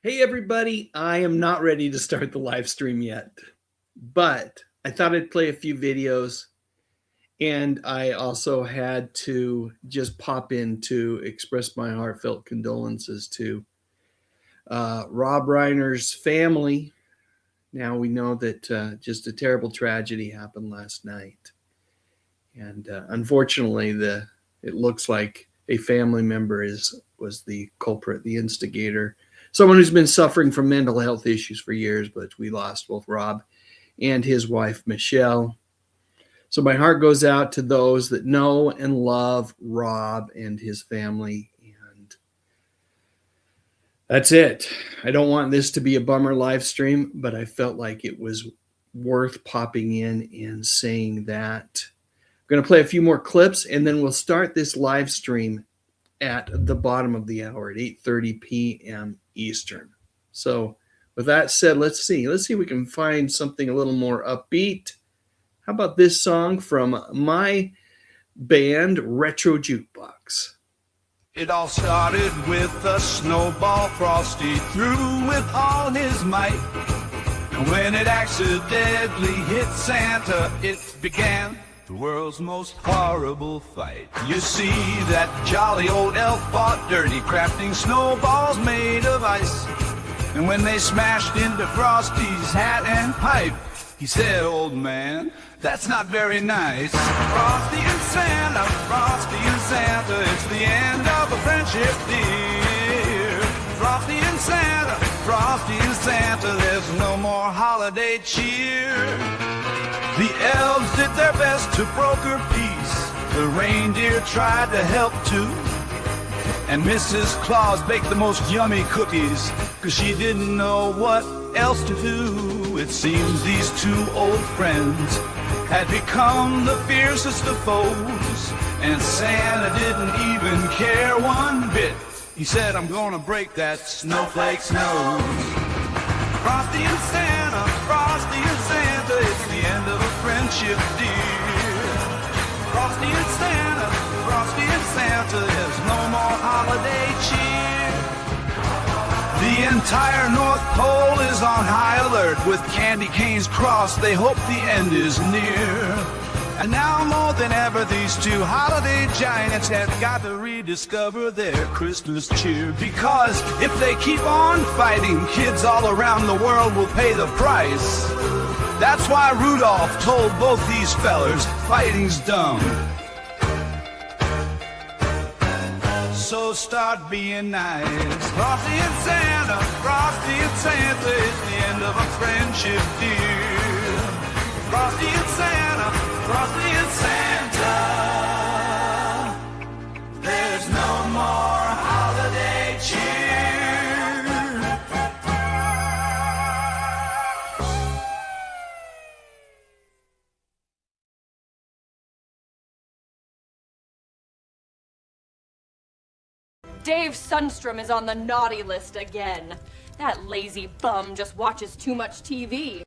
Hey everybody, I am not ready to start the live stream yet, but I thought I'd play a few videos, and I also had to just pop in to express my heartfelt condolences to Rob Reiner's family. Now we know that just a terrible tragedy happened last night, and unfortunately it looks like a family member was the culprit, the instigator. Someone who's been suffering from mental health issues for years, but we lost both Rob and his wife, Michelle. So my heart goes out to those that know and love Rob and his family. And that's it. I don't want this to be a bummer live stream, but I felt like it was worth popping in and saying that. I'm going to play a few more clips, and then we'll start this live stream at the bottom of the hour at 8:30 p.m. Eastern. So with that said, let's see if we can find something a little more upbeat. How about this song from my band, Retro Jukebox? It all started with a snowball Frosty threw with all his might. And when it accidentally hit Santa, it began the world's most horrible fight. You see, that jolly old elf fought dirty, crafting snowballs made of ice. And when they smashed into Frosty's hat and pipe, he said, "Old man, that's not very nice." Frosty and Santa, it's the end of a friendship, dear. Frosty and Santa, there's no more holiday cheer. The elves did their best to broker peace. The reindeer tried to help too. And Mrs. Claus baked the most yummy cookies, 'cause she didn't know what else to do. It seems these two old friends had become the fiercest of foes, and Santa didn't even care one bit. He said, I'm gonna break that snowflake's nose. Frosty and Santa, it's the end of a friendship, dear. Frosty and Santa, there's no more holiday cheer. The entire North Pole is on high alert. With candy canes crossed, they hope the end is near. And now more than ever, these two holiday giants have got to rediscover their Christmas cheer. Because if they keep on fighting, kids all around the world will pay the price. That's why Rudolph told both these fellers, fighting's dumb. So start being nice. Frosty and Santa, it's the end of a friendship, dear. Frosty and Santa, there's no more holiday cheer. Dave Sundstrom is on the naughty list again. That lazy bum just watches too much TV.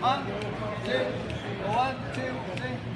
One, two, one, two, three.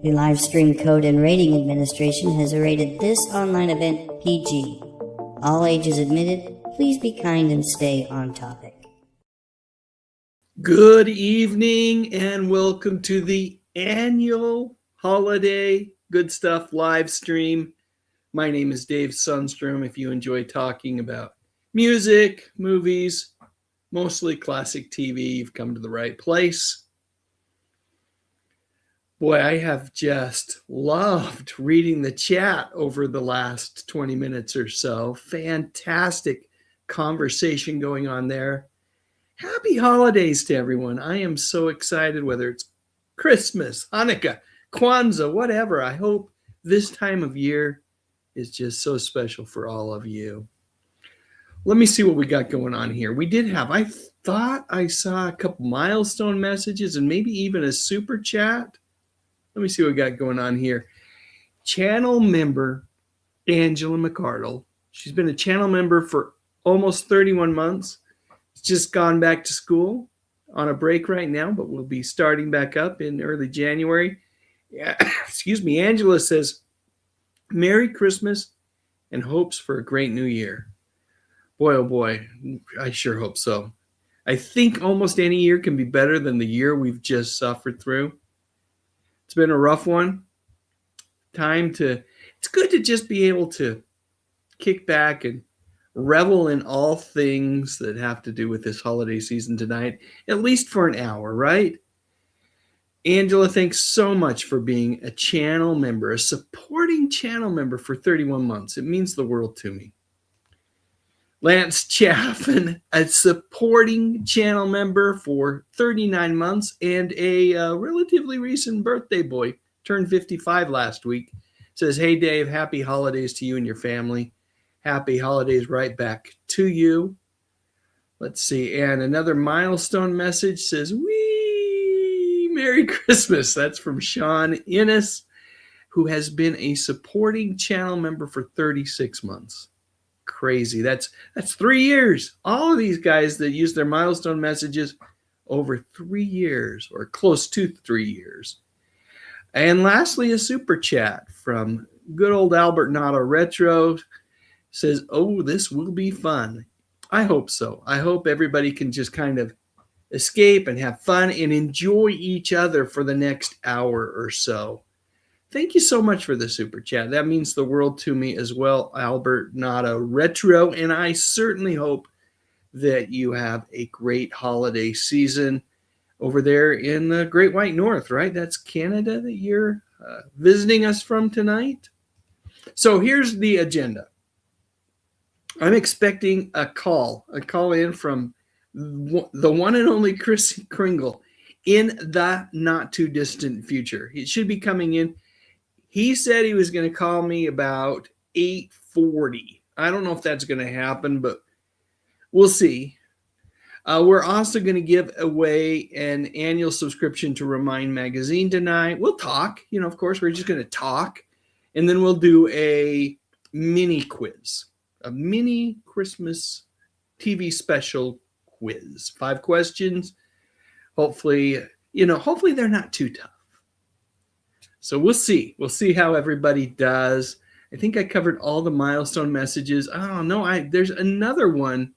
The Livestream Code and Rating Administration has rated this online event PG. All ages admitted. Please be kind and stay on topic. Good evening and welcome to the annual holiday Good Stuff live stream. My name is Dave Sundstrom. If you enjoy talking about music, movies, mostly classic TV, you've come to the right place. Boy, I have just loved reading the chat over the last 20 minutes or so. Fantastic conversation going on there. Happy holidays to everyone. I am so excited, whether it's Christmas, Hanukkah, Kwanzaa, whatever. I hope this time of year is just so special for all of you. Let me see what we got going on here. I thought I saw a couple milestone messages and maybe even a super chat. Let me see what we got going on here. Channel member Angela McCardle. She's been a channel member for almost 31 months. She's just gone back to school on a break right now, but we'll be starting back up in early January. Yeah, excuse me. Angela says, Merry Christmas and hopes for a great new year. Boy, oh boy, I sure hope so. I think almost any year can be better than the year we've just suffered through. It's been a rough one. It's good to just be able to kick back and revel in all things that have to do with this holiday season tonight, at least for an hour, right? Angela, thanks so much for being a channel member, a supporting channel member for 31 months. It means the world to me. Lance Chaffin, a supporting channel member for 39 months and a relatively recent birthday boy, turned 55 last week, says, hey, Dave, happy holidays to you and your family. Happy holidays right back to you. Let's see. And another milestone message says, wee, Merry Christmas. That's from Sean Innes, who has been a supporting channel member for 36 months. Crazy. That's 3 years. All of these guys that use their milestone messages over 3 years or close to 3 years. And lastly, a super chat from good old Albert Nada Retro says, oh, this will be fun. I hope so. I hope everybody can just kind of escape and have fun and enjoy each other for the next hour or so. Thank you so much for the super chat. That means the world to me as well, Albert Nada Retro. And I certainly hope that you have a great holiday season over there in the Great White North, right? That's Canada that you're visiting us from tonight. So here's the agenda. I'm expecting a call in from the one and only Chris Kringle in the not too distant future. He should be coming in. He said he was going to call me about 8:40. I don't know if that's going to happen, but we'll see. We're also going to give away an annual subscription to Remind Magazine tonight. We'll talk. Of course, we're just going to talk. And then we'll do a mini quiz, a mini Christmas TV special quiz. 5 questions. Hopefully they're not too tough. So we'll see. We'll see how everybody does. I think I covered all the milestone messages. Oh, no, there's another one.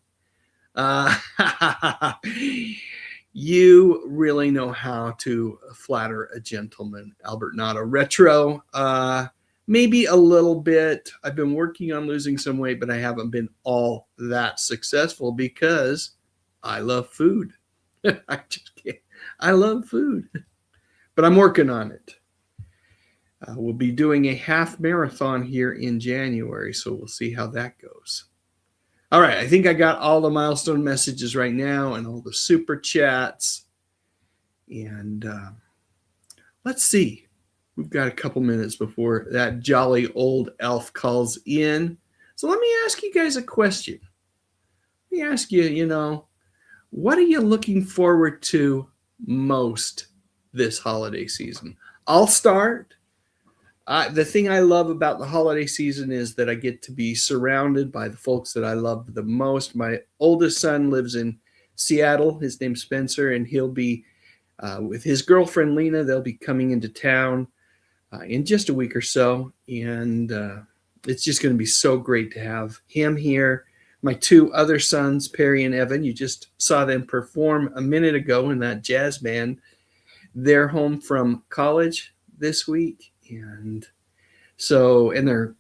You really know how to flatter a gentleman, Albert Nada Retro. Maybe a little bit. I've been working on losing some weight, but I haven't been all that successful because I love food. I just can't. I love food, but I'm working on it. We'll be doing a half marathon here in January, so we'll see how that goes. All right, I think I got all the milestone messages right now and all the super chats. And let's see. We've got a couple minutes before that jolly old elf calls in. So let me ask you guys a question. Let me ask you, what are you looking forward to most this holiday season? I'll start. The thing I love about the holiday season is that I get to be surrounded by the folks that I love the most. My oldest son lives in Seattle. His name's Spencer, and he'll be with his girlfriend, Lena. They'll be coming into town in just a week or so. And it's just going to be so great to have him here. My two other sons, Perry and Evan, you just saw them perform a minute ago in that jazz band. They're home from college this week. And so, and they're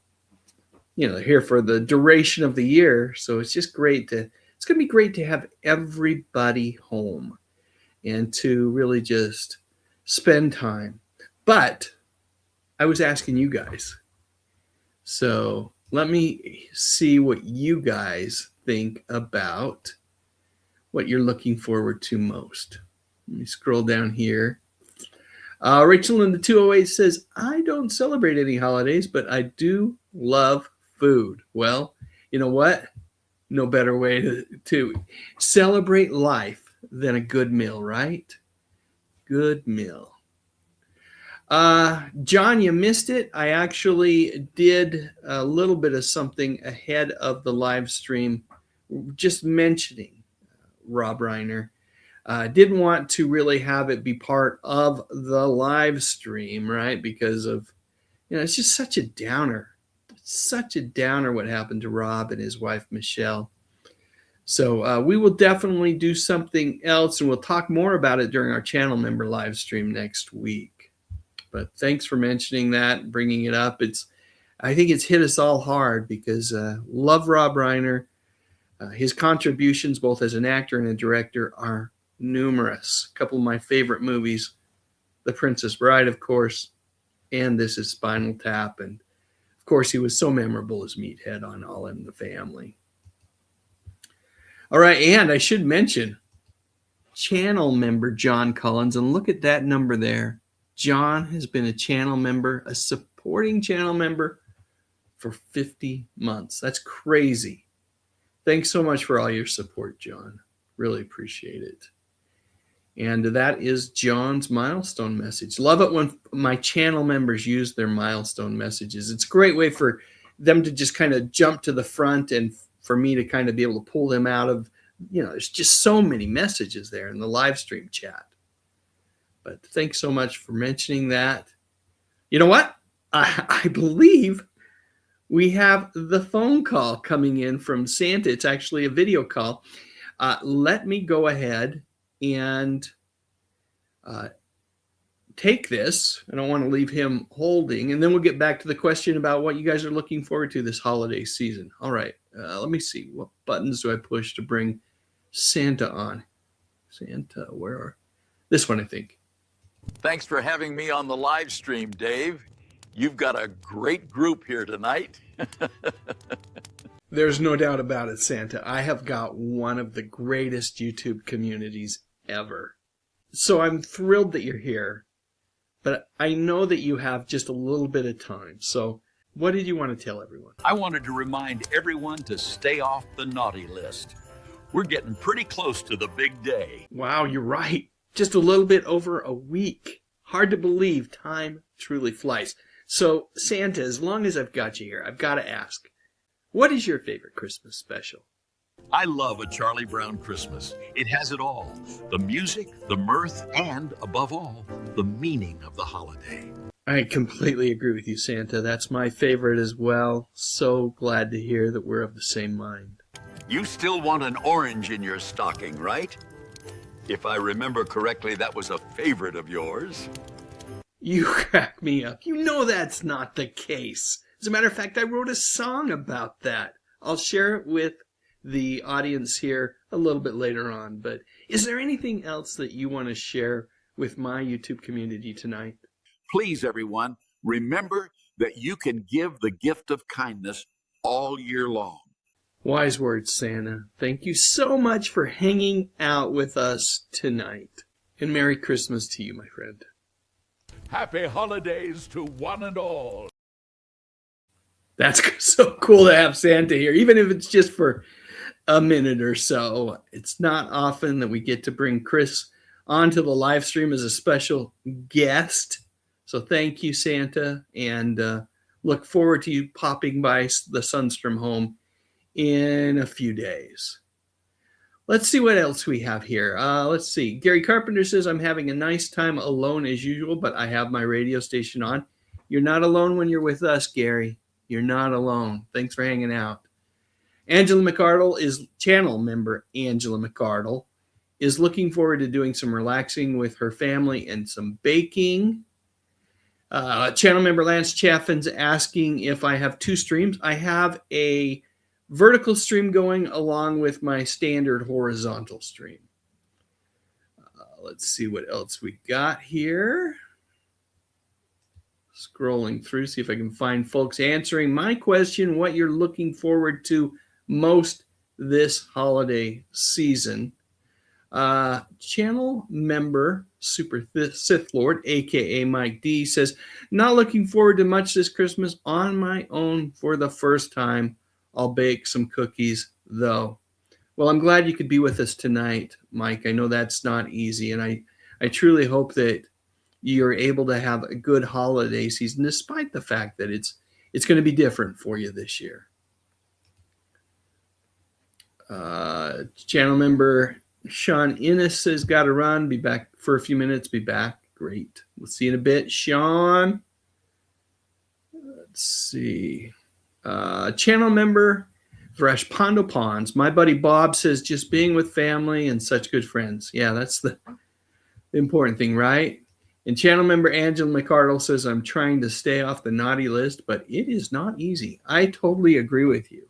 here for the duration of the year. So it's just great it's going to be great to have everybody home and to really just spend time. But I was asking you guys. So let me see what you guys think about what you're looking forward to most. Let me scroll down here. Rachel in the 208 says, I don't celebrate any holidays, but I do love food. Well, you know what? No better way to celebrate life than a good meal, right? Good meal. John, you missed it. I actually did a little bit of something ahead of the live stream, just mentioning Rob Reiner. Didn't want to really have it be part of the live stream, right? Because of, it's just such a downer. Such a downer what happened to Rob and his wife, Michelle. So we will definitely do something else, and we'll talk more about it during our channel member live stream next week. But thanks for mentioning that, bringing it up. I think it's hit us all hard because love Rob Reiner. His contributions, both as an actor and a director, are numerous. A couple of my favorite movies, The Princess Bride, of course, and This Is Spinal Tap. And, of course, he was so memorable as Meathead on All in the Family. All right, and I should mention channel member John Collins, and look at that number there. John has been a channel member, a supporting channel member for 50 months. That's crazy. Thanks so much for all your support, John. Really appreciate it. And that is John's milestone message. Love it when my channel members use their milestone messages. It's a great way for them to just kind of jump to the front and for me to kind of be able to pull them out of, there's just so many messages there in the live stream chat. But thanks so much for mentioning that. You know what? I believe we have the phone call coming in from Santa. It's actually a video call. Let me go ahead and take this. I don't want to leave him holding. And then we'll get back to the question about what you guys are looking forward to this holiday season. All right. Let me see. What buttons do I push to bring Santa on? Santa, where are... This one, I think. Thanks for having me on the live stream, Dave. You've got a great group here tonight. There's no doubt about it, Santa. I have got one of the greatest YouTube communities ever. So I'm thrilled that you're here, but I know that you have just a little bit of time. So what did you want to tell everyone? I wanted to remind everyone to stay off the naughty list. We're getting pretty close to the big day. Wow, you're right. Just a little bit over a week. Hard to believe time truly flies. So, Santa, as long as I've got you here, I've got to ask, what is your favorite Christmas special? I love A Charlie Brown Christmas. It has it all. The music, the mirth, and, above all, the meaning of the holiday. I completely agree with you, Santa. That's my favorite as well. So glad to hear that we're of the same mind. You still want an orange in your stocking, right? If I remember correctly, that was a favorite of yours. You crack me up. You know that's not the case. As a matter of fact, I wrote a song about that. I'll share it with the audience here a little bit later on. But is there anything else that you want to share with my YouTube community tonight? Please, everyone, remember that you can give the gift of kindness all year long. Wise words, Santa. Thank you so much for hanging out with us tonight. And Merry Christmas to you, my friend. Happy holidays to one and all. That's so cool to have Santa here, even if it's just for a minute or so. It's not often that we get to bring Chris onto the live stream as a special guest. So thank you, Santa, and look forward to you popping by the Sundstrom home in a few days. Let's see what else we have here. Let's see. Gary Carpenter says, I'm having a nice time alone as usual, but I have my radio station on. You're not alone when you're with us, Gary. You're not alone. Thanks for hanging out. Angela McArdle is channel member. Angela McArdle is looking forward to doing some relaxing with her family and some baking. Channel member Lance Chaffin's asking if I have 2 streams. I have a vertical stream going along with my standard horizontal stream. Let's see what else we got here. Scrolling through, see if I can find folks answering my question, what you're looking forward to most this holiday season. Channel member Super Sith Lord, aka Mike D, says, not looking forward to much this Christmas on my own for the first time. I'll bake some cookies though. Well, I'm glad you could be with us tonight, Mike. I know that's not easy, and I truly hope that you're able to have a good holiday season, despite the fact that it's going to be different for you this year. Channel member Sean Innes says, got to run, be back for a few minutes, be back. Great. We'll see you in a bit, Sean. Let's see. Channel member Thresh Pondo Ponds. My buddy Bob says, just being with family and such good friends. Yeah, that's the important thing, right? And channel member Angela McArdle says, I'm trying to stay off the naughty list, but it is not easy. I totally agree with you.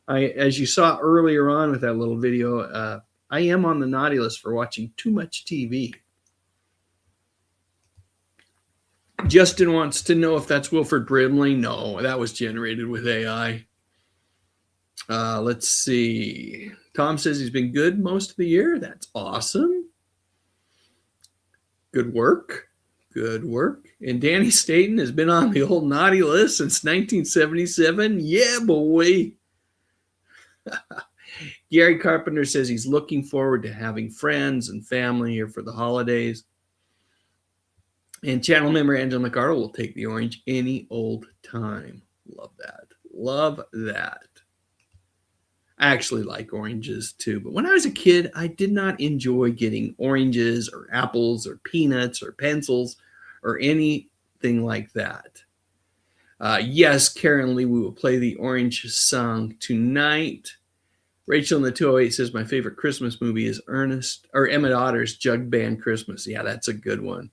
As you saw earlier on with that little video, I am on the naughty list for watching too much TV. Justin wants to know if that's Wilford Brimley. No, that was generated with AI. Let's see. Tom says he's been good most of the year. That's awesome. Good work. Good work. And Danny Staten has been on the old naughty list since 1977. Yeah, boy. Gary Carpenter says he's looking forward to having friends and family here for the holidays. And channel member Angela McArdle will take the orange any old time. Love that. Love that. I actually like oranges too. But when I was a kid, I did not enjoy getting oranges or apples or peanuts or pencils or anything like that. Yes, Karen Lee, we will play the orange song tonight. Rachel in the 208 says my favorite Christmas movie is Emmett Otter's Jug Band Christmas. Yeah, that's a good one.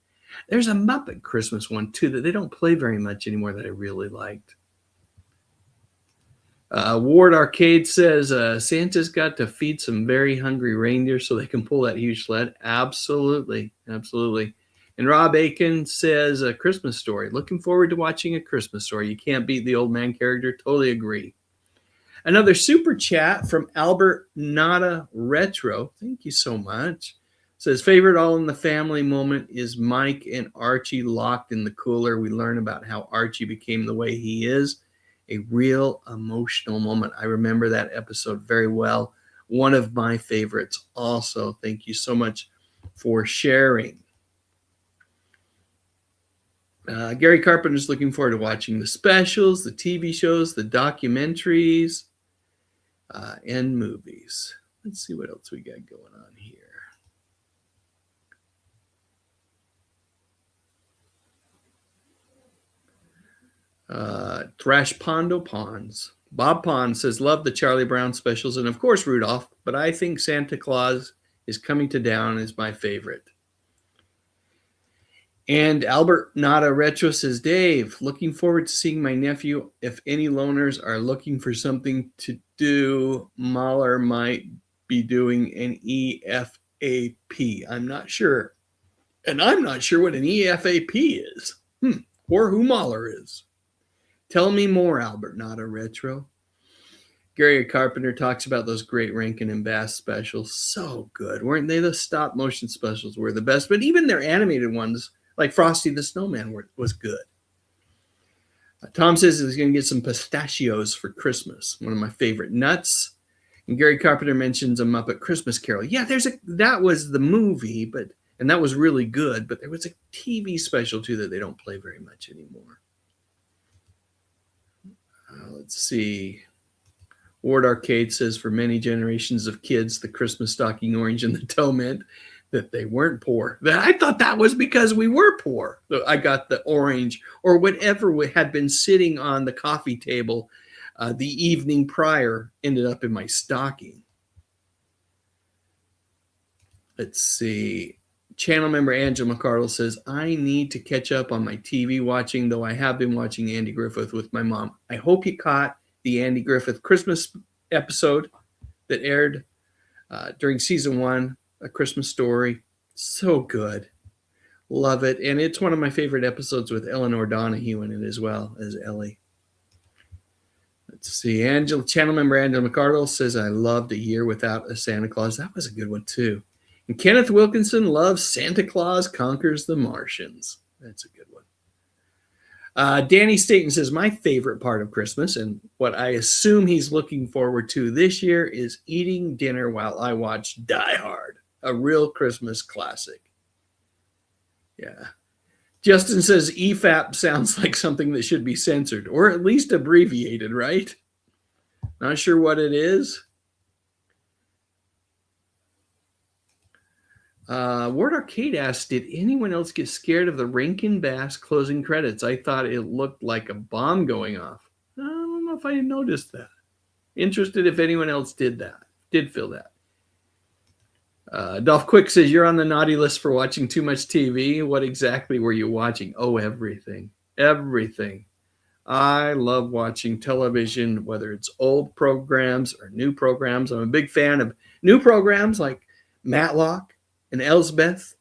There's a Muppet Christmas one too that they don't play very much anymore that I really liked. Ward Arcade says Santa's got to feed some very hungry reindeer so they can pull that huge sled. Absolutely. Absolutely. And Rob Aiken says a Christmas Story. Looking forward to watching A Christmas Story. You can't beat the old man character. Totally agree. Another super chat from Albert Nada Retro. Thank you so much. Says favorite all in the family moment is Mike and Archie locked in the cooler. We learn about how Archie became the way he is. A real emotional moment. I remember that episode very well. One of my favorites also. Thank you so much for sharing. Gary Carpenter's looking forward to watching the specials, the TV shows, the documentaries, and movies. Let's see what else we got going on here. Thrash Pondo Ponds. Bob Pond says, love the Charlie Brown specials and of course Rudolph, but I think Santa Claus is Coming to Town is my favorite. And Albert Nada Retro says, Dave, looking forward to seeing my nephew. If any loners are looking for something to do, Mahler might be doing an EFAP. I'm not sure. And I'm not sure what an EFAP is. Or who Mahler is. Tell me more, Albert Nada Retro. Gary Carpenter talks about those great Rankin and Bass specials. So good. Weren't they? The stop motion specials were the best. But even their animated ones, like Frosty the Snowman, was good. Tom says he's going to get some pistachios for Christmas. One of my favorite nuts. And Gary Carpenter mentions a Muppet Christmas Carol. Yeah, that was the movie, and that was really good. But there was a TV special too that they don't play very much anymore. Let's see. Ward Arcade says, for many generations of kids, the Christmas stocking orange and the toe meant that they weren't poor. I thought that was because we were poor. So I got the orange or whatever had been sitting on the coffee table the evening prior ended up in my stocking. Let's see. Channel member Angela McCardle says, I need to catch up on my TV watching, though I have been watching Andy Griffith with my mom. I hope you caught the Andy Griffith Christmas episode that aired during season 1, A Christmas Story. So good. Love it. And it's one of my favorite episodes with Eleanor Donahue in it as well as Ellie. Let's see. Channel member Angela McCardle says, I loved A Year Without a Santa Claus. That was a good one too. And Kenneth Wilkinson loves Santa Claus Conquers the Martians. That's a good one. Danny Staten says, my favorite part of Christmas and what I assume he's looking forward to this year is eating dinner while I watch Die Hard, a real Christmas classic. Yeah. Justin says, EFAP sounds like something that should be censored or at least abbreviated, right? Not sure what it is. Ward Arcade asked, did anyone else get scared of the Rankin Bass closing credits? I thought it looked like a bomb going off. I don't know if I noticed that. Interested if anyone else did feel that. Dolph Quick says, you're on the naughty list for watching too much TV. What exactly were you watching? Oh, everything. Everything. I love watching television, whether it's old programs or new programs. I'm a big fan of new programs like Matlock and Elsbeth.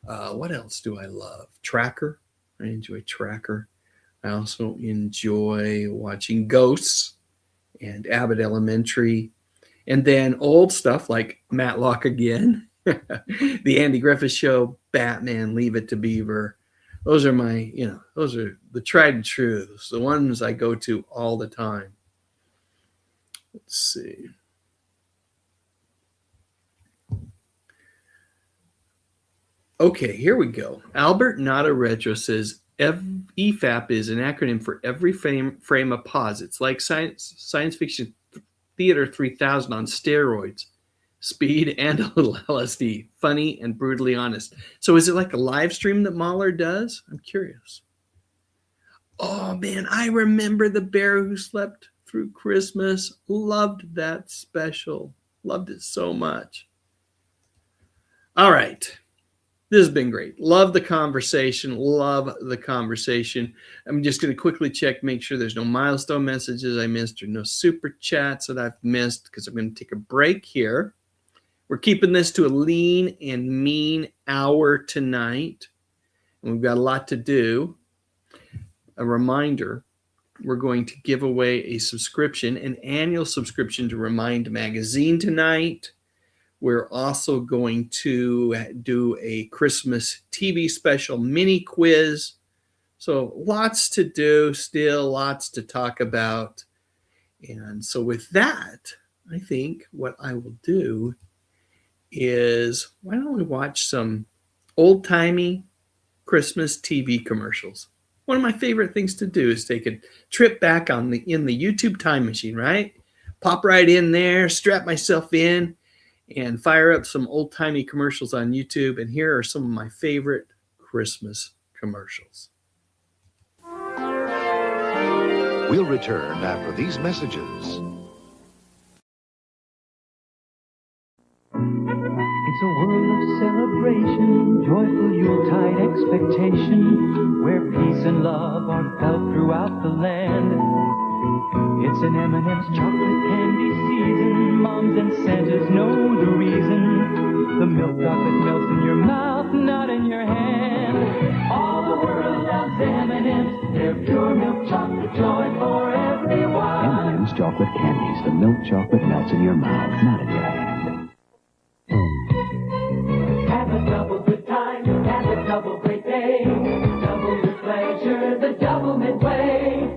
What else do I love? Tracker. I enjoy Tracker. I also enjoy watching Ghosts and Abbott Elementary. And then old stuff like Matlock again, The Andy Griffith Show, Batman, Leave It to Beaver. Those are my, those are the tried and trues, the ones I go to all the time. Let's see. Okay, here we go. Albert Nada Retro says, EFAP is an acronym for every frame of pause. It's like science fiction Theater 3000 on steroids, speed and a little LSD, funny and brutally honest. So is it like a live stream that Mahler does? I'm curious. Oh man, I remember The Bear Who Slept Through Christmas. Loved that special. Loved it so much. All right. This has been great. Love the conversation. Love the conversation. I'm just going to quickly check, make sure there's no milestone messages I missed or no super chats that I've missed because I'm going to take a break here. We're keeping this to a lean and mean hour tonight. And we've got a lot to do. A reminder, we're going to give away a subscription, an annual subscription to Remind Magazine tonight. We're also going to do a Christmas TV special mini quiz. So lots to do, still lots to talk about. And so with that, I think what I will do is, why don't we watch some old-timey Christmas TV commercials? One of my favorite things to do is take a trip back in the YouTube time machine, right? Pop right in there, strap myself in, and fire up some old-timey commercials on YouTube. And here are some of my favorite Christmas commercials. We'll return after these messages. It's a world of celebration, joyful Yuletide expectation, where peace and love are felt throughout the land. It's an M&M's chocolate candy season. Moms and Santas know the reason. The milk chocolate melts in your mouth, not in your hand. All the world loves M&M's. They're pure milk chocolate joy for everyone. M&M's chocolate candies. The milk chocolate melts in your mouth, not in your hand. Have a double good time. Have a double great day. Double your pleasure the double midway.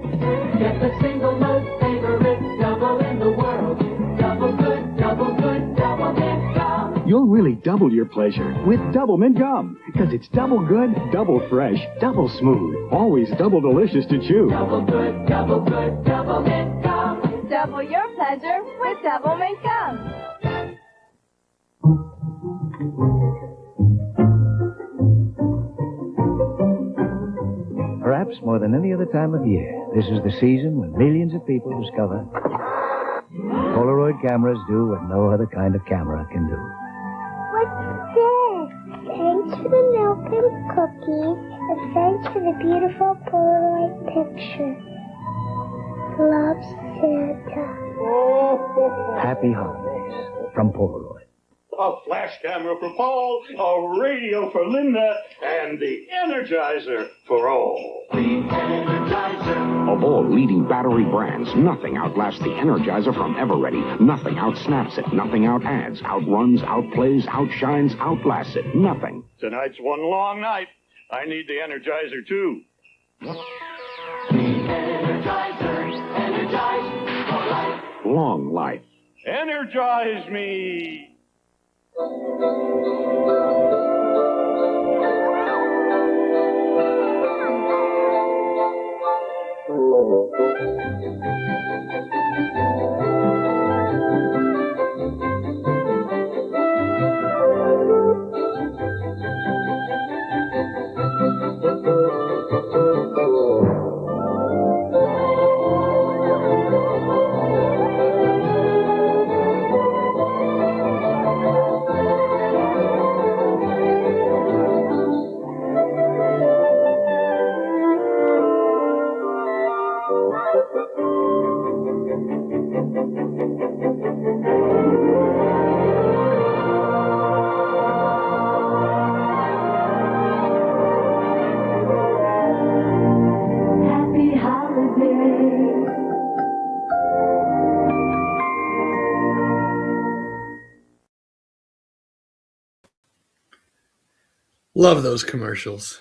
Get the single most favorite double in the world. Double good, double mint gum. You'll really double your pleasure with Double Mint Gum. Because it's double good, double fresh, double smooth. Always double delicious to chew. Double good, double mint gum. Double your pleasure with Doublemint Gum. Perhaps more than any other time of year, this is the season when millions of people discover Polaroid cameras do what no other kind of camera can do. What's this? Thanks for the milk and cookies, and thanks for the beautiful Polaroid picture. Love, Santa. Happy holidays from Polaroid. A flash camera for Paul, a radio for Linda, and the Energizer for all. The Energizer. Of all leading battery brands, nothing outlasts the Energizer from Eveready. Nothing outsnaps it. Nothing outadds, outruns, outplays, outshines, outlasts it. Nothing. Tonight's one long night. I need the Energizer too. Energize for life. Long life. Energize me. Love those commercials.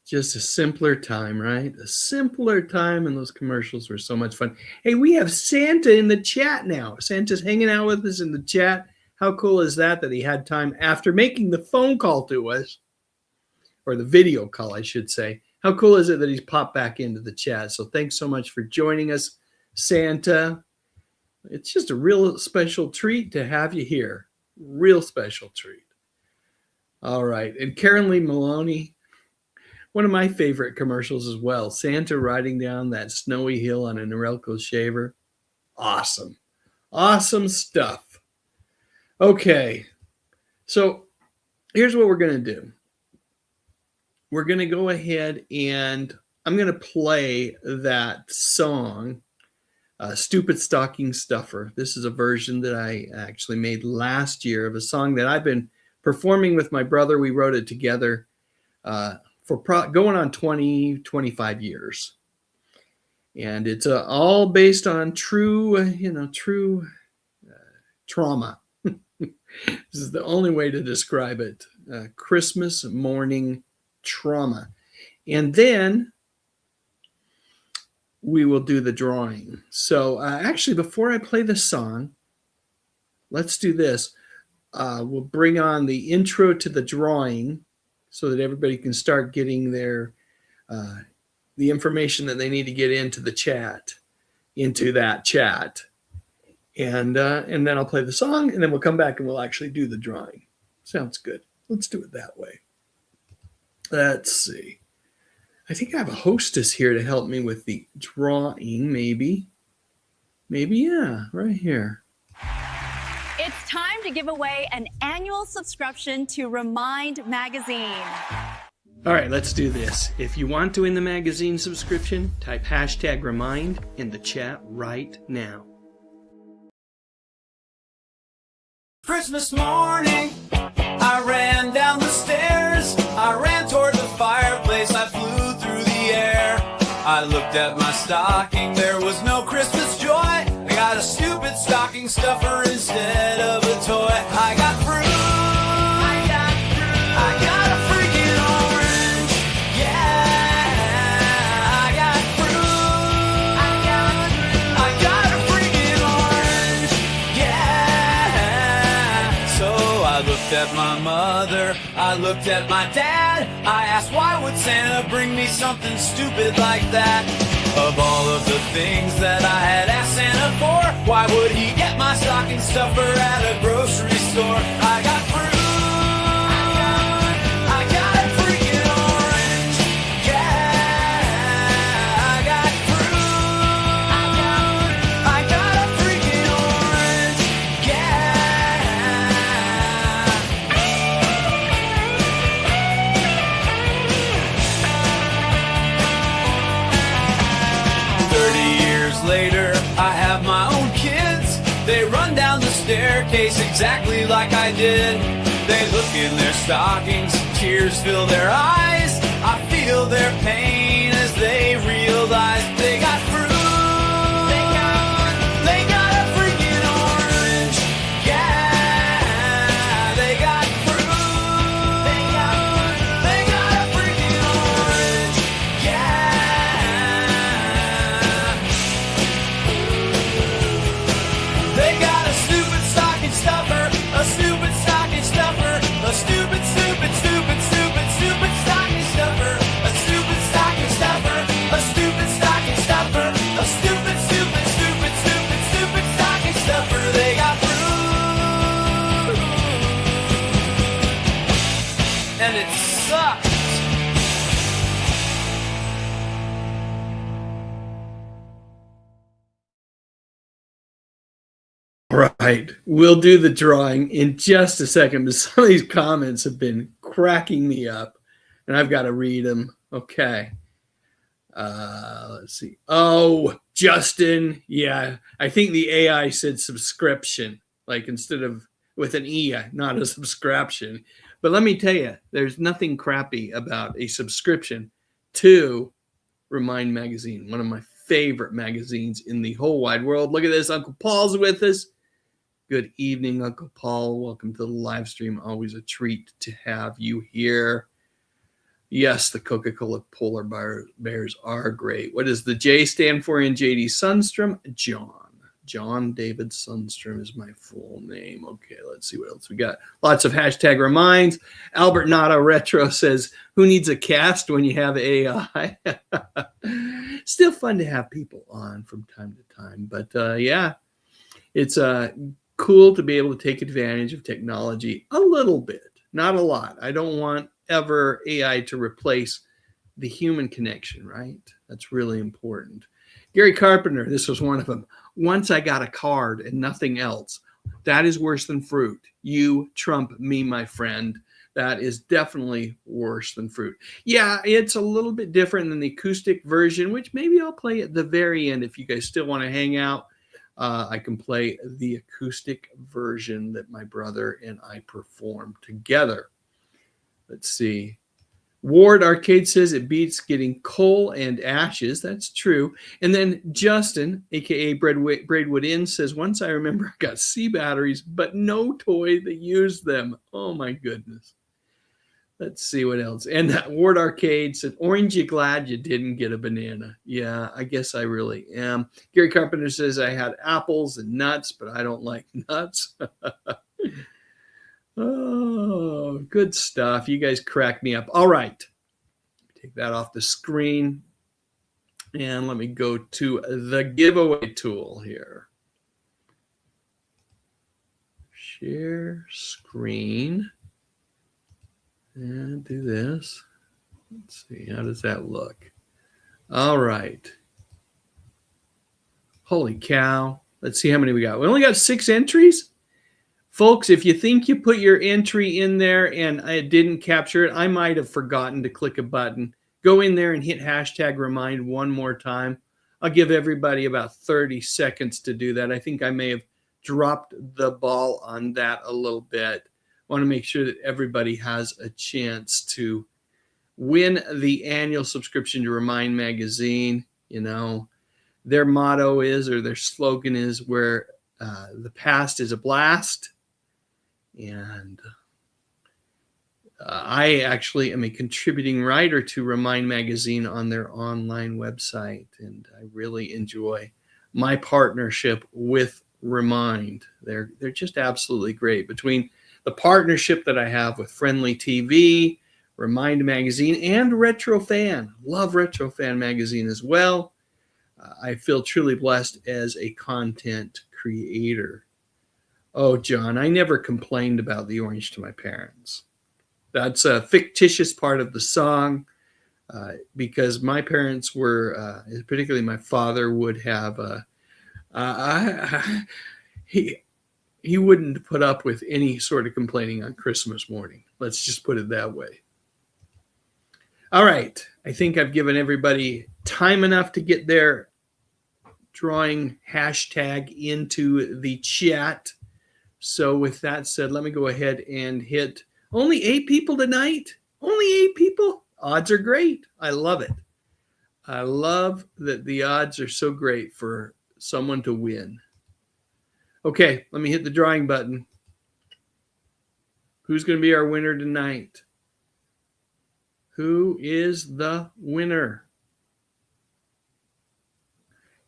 Just a simpler time, right? A simpler time, and those commercials were so much fun. Hey, we have Santa in the chat now. Santa's hanging out with us in the chat. How cool is that he had time after making the phone call to us, or the video call, I should say. How cool is it that he's popped back into the chat? So thanks so much for joining us, Santa. It's just a real special treat to have you here. Real special treat. All right. And Karen Lee Maloney, one of my favorite commercials as well. Santa riding down that snowy hill on a Norelco shaver. Awesome. Awesome stuff. Okay. So here's what we're going to do. We're going to go ahead and I'm going to play that song, Stupid Stocking Stuffer. This is a version that I actually made last year of a song that I've been performing with my brother. We wrote it together for going on 25 years. And it's all based on true trauma. This is the only way to describe it. Christmas morning trauma. And then we will do the drawing. So actually, before I play the song, let's do this. We'll bring on the intro to the drawing so that everybody can start getting their the information that they need to get into the chat, into that chat. And then I'll play the song, and then we'll come back and we'll actually do the drawing. Sounds good. Let's do it that way. Let's see. I think I have a hostess here to help me with the drawing, maybe. Maybe, yeah, right here. It's time to give away an annual subscription to Remind Magazine. All right, let's do this. If you want to win the magazine subscription, type #Remind in the chat right now. Christmas morning, I ran down the stairs. I ran toward the fireplace. I flew through the air. I looked at my stocking. There was no Christmas joy. I got a stupid stocking stuffer instead of a toy. I got fruit. I got a freaking orange. Yeah, I got fruit. I got a freaking orange. Yeah. So I looked at my mother. I looked at my dad. I asked, why would Santa bring me something stupid like that? Of all of the things that I had asked Santa for, why would he get my stocking stuffer at a grocery store? I got fruit. I got a freaking orange. Yeah, I got fruit. I got a freaking orange. Yeah. 30 years later, I have my own kids. They run down the staircase exactly like I did. They look in their stockings, tears fill their eyes. I feel their pain as they realize they got fruit. They got a freaking orange. Yeah, they got fruit. They got a freaking orange. Yeah. They got a stupid stocking stuffer, a stupid stocking stuffer, a stupid, stupid, stupid, stupid, stupid stocking stuffer, a stupid stocking stuffer, a stupid stocking stuffer, a stupid, stupid, stupid, stupid, stupid stocking stuffer. They got fruit, and it sucks. Right. We'll do the drawing in just a second, but some of these comments have been cracking me up, and I've got to read them. Okay. Let's see. Oh, Justin. Yeah. I think the AI said subscription, like instead of with an E, not a subscription. But let me tell you, there's nothing crappy about a subscription to Remind Magazine, one of my favorite magazines in the whole wide world. Look at this. Uncle Paul's with us. Good evening, Uncle Paul. Welcome to the live stream. Always a treat to have you here. Yes, the Coca-Cola polar bears are great. What does the J stand for in JD Sundstrom? John. John David Sundstrom is my full name. Okay, let's see what else we got. Lots of hashtag reminds. Albert Nada Retro says, who needs a cast when you have AI? Still fun to have people on from time to time. But yeah, it's cool to be able to take advantage of technology a little bit, not a lot. I don't want ever AI to replace the human connection, right? That's really important. Gary Carpenter, this was one of them. Once I got a card and nothing else. That is worse than fruit. You trump me, my friend. That is definitely worse than fruit. Yeah, it's a little bit different than the acoustic version, which maybe I'll play at the very end if you guys still want to hang out. I can play the acoustic version that my brother and I performed together. Let's see. Ward Arcade says it beats getting coal and ashes. That's true. And then Justin, a.k.a. Braidwood Inn, says, once I remember I got C batteries, but no toy that used them. Oh, my goodness. Let's see what else. And that Ward Arcade said, Orange, you glad you didn't get a banana? Yeah, I guess I really am. Gary Carpenter says, I had apples and nuts, but I don't like nuts. Oh, good stuff. You guys crack me up. All right. Take that off the screen. And let me go to the giveaway tool here. Share screen. And do this. Let's see. How does that look? All right. Holy cow. Let's see how many we got. We only got 6 entries. Folks, if you think you put your entry in there and I didn't capture it, I might have forgotten to click a button. Go in there and hit hashtag remind one more time. I'll give everybody about 30 seconds to do that. I think I may have dropped the ball on that a little bit. I want to make sure that everybody has a chance to win the annual subscription to Remind Magazine. You know, their motto is, or their slogan is, where the past is a blast. And I actually am a contributing writer to Remind Magazine on their online website, and I really enjoy my partnership with Remind. They're just absolutely great. Between the partnership that I have with Friendly TV, Remind Magazine, and Retro Fan. Love Retro Fan Magazine as well. I feel truly blessed as a content creator. Oh, John, I never complained about the orange to my parents. That's a fictitious part of the song because my parents were, particularly my father, would have he wouldn't put up with any sort of complaining on Christmas morning. Let's just put it that way. All right. I think I've given everybody time enough to get their drawing hashtag into the chat. So with that said, let me go ahead and hit only 8 people tonight. Only 8 people. Odds are great. I love it. I love that the odds are so great for someone to win. Okay, let me hit the drawing button. Who's going to be our winner tonight? Who is the winner?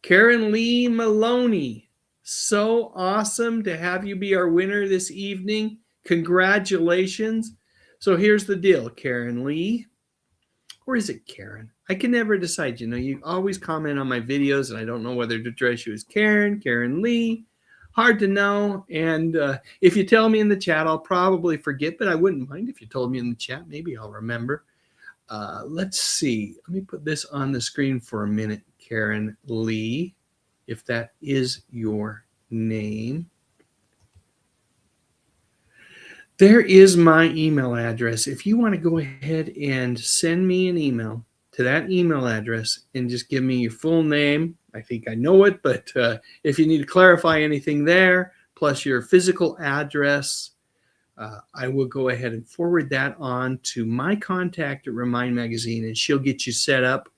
Karen Lee Maloney. So awesome to have you be our winner this evening. Congratulations. So here's the deal, Karen Lee. Or is it Karen? I can never decide. You know, you always comment on my videos, and I don't know whether to address you as Karen, Karen Lee. Hard to know. And if you tell me in the chat, I'll probably forget, but I wouldn't mind if you told me in the chat. Maybe I'll remember. Let's see. Let me put this on the screen for a minute, Karen Lee, if that is your name. There is my email address. If you want to go ahead and send me an email to that email address and just give me your full name. I think I know it, but if you need to clarify anything there, plus your physical address, I will go ahead and forward that on to my contact at Remind Magazine, and she'll get you set up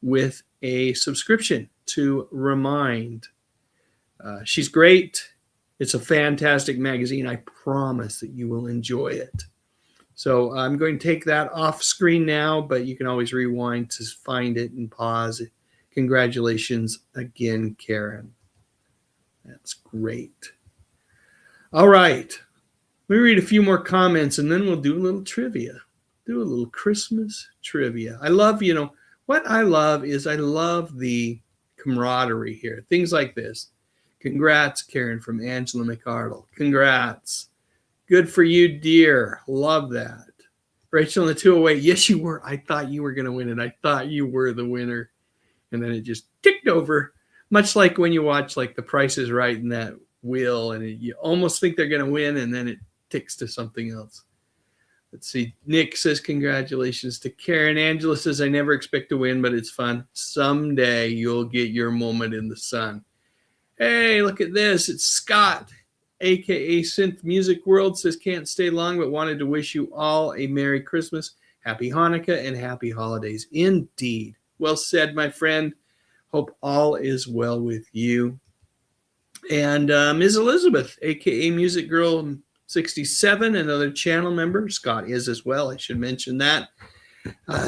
with a subscription to Remind. She's great. It's a fantastic magazine. I promise that you will enjoy it. So I'm going to take that off screen now, but you can always rewind to find it and pause. Congratulations again, Karen. That's great. All right. Let me read a few more comments, and then we'll do a little trivia. Do a little Christmas trivia. I love, you know, what I love is I love the camaraderie here. Things like this. Congrats, Karen, from Angela McArdle. Congrats. Good for you, dear. Love that. Rachel in the 208. Yes, you were. I thought you were going to win it. I thought you were the winner. And then it just ticked over. Much like when you watch like The Price is Right in that wheel, and you almost think they're going to win, and then it ticks to something else. Let's see. Nick says congratulations to Karen. Angela says, I never expect to win, but it's fun. Someday you'll get your moment in the sun. Hey, look at this. It's Scott, a.k.a. Synth Music World, says can't stay long, but wanted to wish you all a Merry Christmas, Happy Hanukkah, and Happy Holidays. Indeed. Well said, my friend. Hope all is well with you. And Ms. Elizabeth, a.k.a. Music Girl 67, another channel member, Scott is as well, I should mention that,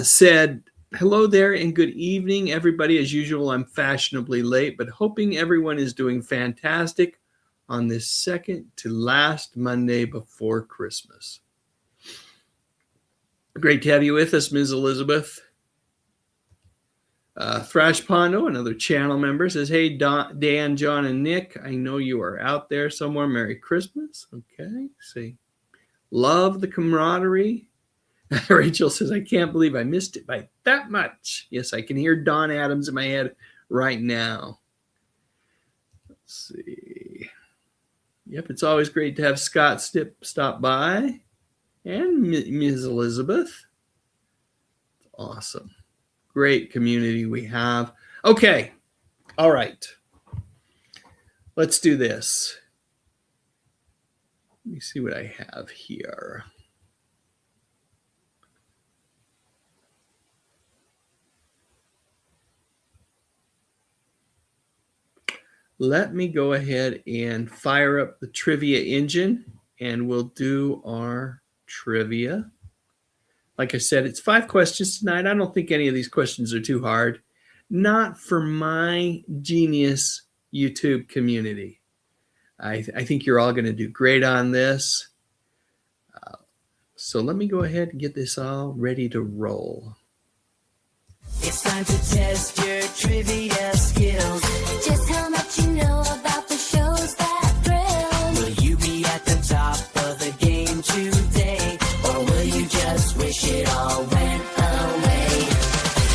said, hello there and good evening, everybody. As usual, I'm fashionably late, but hoping everyone is doing fantastic on this second to last Monday before Christmas. Great to have you with us, Ms. Elizabeth. Thrash Pondo, another channel member, says, hey, Dan, John, and Nick, I know you are out there somewhere. Merry Christmas. Okay, see. Love the camaraderie. Rachel says, I can't believe I missed it by that much. Yes, I can hear Don Adams in my head right now. Let's see. Yep, it's always great to have Scott stop by. And Ms. Elizabeth. Awesome. Great community we have. Okay. All right. Let's do this. Let me see what I have here. Let me go ahead and fire up the trivia engine, and we'll do our trivia. Like I said, it's 5 questions tonight. I don't think any of these questions are too hard. Not for my genius YouTube community. I think you're all going to do great on this. So let me go ahead and get this all ready to roll. It's It's time to test your trivia skills. Just how much you know about the shows that thrill. Will you be at the top of the game today? Or will you just wish it all went away?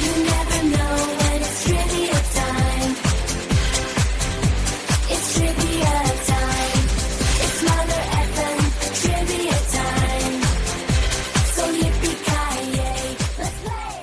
You never know when it's trivia time. It's trivia time. It's Mother FM trivia time. So yippee-ki-yay, let's play!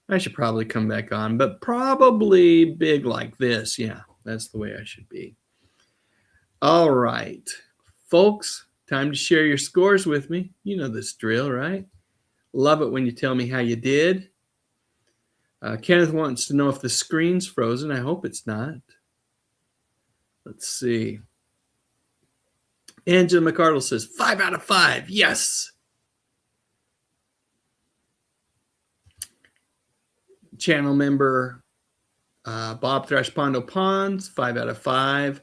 I should probably come back on, but probably big like this. Yeah, that's the way I should be. All right, folks, time to share your scores with me. You know this drill, right? Love it when you tell me how you did. Kenneth wants to know if the screen's frozen. I hope it's not. Let's see. Angela McArdle says 5 out of 5. Yes. Channel member Bob Thrash Pondo Ponds, 5 out of 5.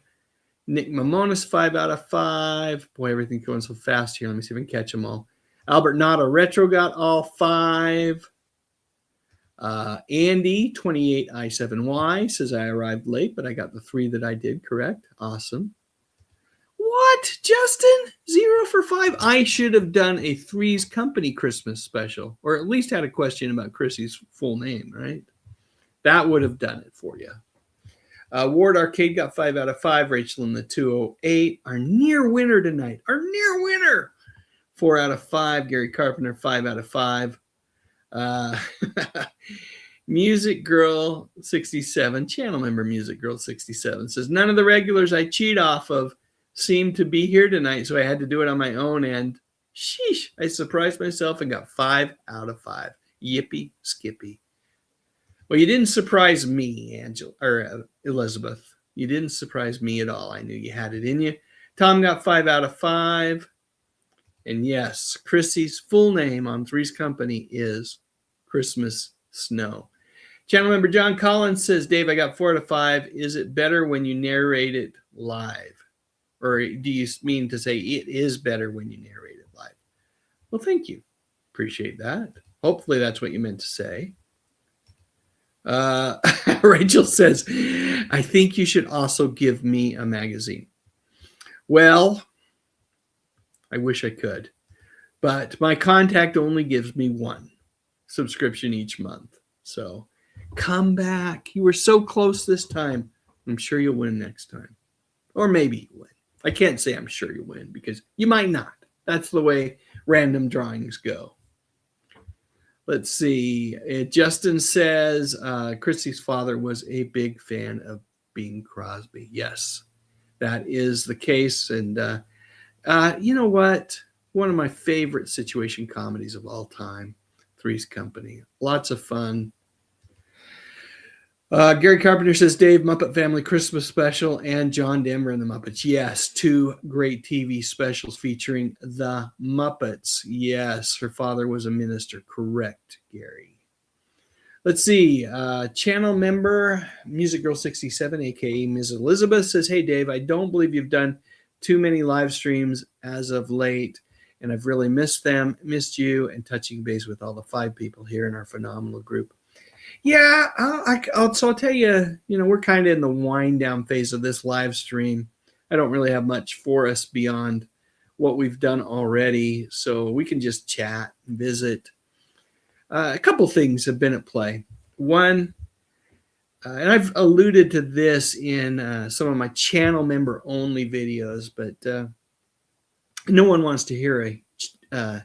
Nick Mamonis, 5 out of 5. Boy, everything's going so fast here. Let me see if I can catch them all. Albert Nada Retro got all 5. Andy, 28i7y, says I arrived late, but I got the 3 that I did correct. Awesome. What? Justin? 0 for 5? I should have done a Three's Company Christmas special, or at least had a question about Chrissy's full name, right? That would have done it for you. Ward Arcade got 5 out of 5. Rachel in the 208. Our near winner tonight. Our near winner. 4 out of 5. Gary Carpenter, 5 out of 5. Music Girl 67, channel member Music Girl 67, says none of the regulars I cheat off of seem to be here tonight, so I had to do it on my own, and sheesh, I surprised myself and got 5 out of 5. Yippee skippy. Well, you didn't surprise me, Angela or Elizabeth. You didn't surprise me at all. I knew you had it in you. Tom got 5 out of 5. And yes, Chrissy's full name on Three's Company is Christmas Snow. Channel member John Collins says, Dave, I got 4 out of 5. Is it better when you narrate it live? Or do you mean to say it is better when you narrate it live? Well, thank you. Appreciate that. Hopefully that's what you meant to say. Rachel says, I think you should also give me a magazine. Well, I wish I could, but my contact only gives me 1 subscription each month. So come back. You were so close this time. I'm sure you'll win next time. Or maybe you win. I can't say I'm sure you win because you might not. That's the way random drawings go. Let's see. Justin says Chrissy's father was a big fan of Bing Crosby. Yes, that is the case. And you know what? One of my favorite situation comedies of all time, Three's Company. Lots of fun. Gary Carpenter says, Dave, Muppet Family Christmas Special and John Denver and the Muppets. Yes, 2 great TV specials featuring the Muppets. Yes, her father was a minister. Correct, Gary. Let's see. Channel member Music Girl 67, a.k.a. Ms. Elizabeth, says, hey, Dave, I don't believe you've done too many live streams as of late, and I've really missed them, missed you, and touching base with all the 5 people here in our phenomenal group. Yeah, I'll tell you, we're kind of in the wind down phase of this live stream. I don't really have much for us beyond what we've done already, so we can just chat and visit. A couple things have been at play. One, and I've alluded to this in some of my channel member only videos, but no one wants to hear a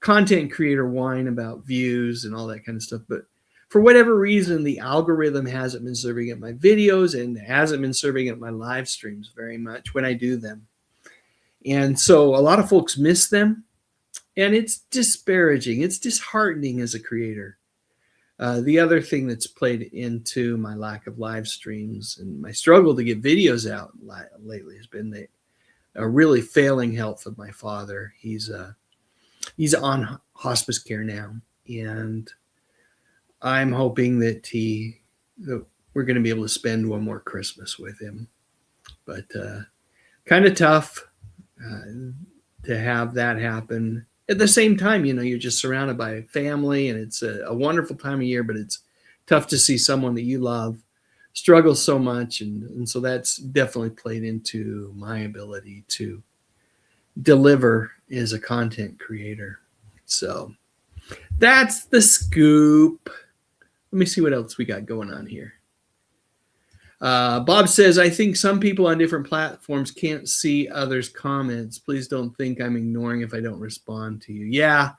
content creator whine about views and all that kind of stuff. But for whatever reason, the algorithm hasn't been serving at my videos and hasn't been serving at my live streams very much when I do them. And so a lot of folks miss them, and it's disparaging. It's disheartening as a creator. The other thing that's played into my lack of live streams and my struggle to get videos out lately has been the really failing health of my father. He's on hospice care now, and I'm hoping that we're going to be able to spend one more Christmas with him. But kind of tough to have that happen. At the same time, you're just surrounded by family, and it's a wonderful time of year, but it's tough to see someone that you love struggle so much. And so that's definitely played into my ability to deliver as a content creator. So that's the scoop. Let me see what else we got going on here. Bob says, I think some people on different platforms can't see others' comments. Please don't think I'm ignoring if I don't respond to you. Yeah,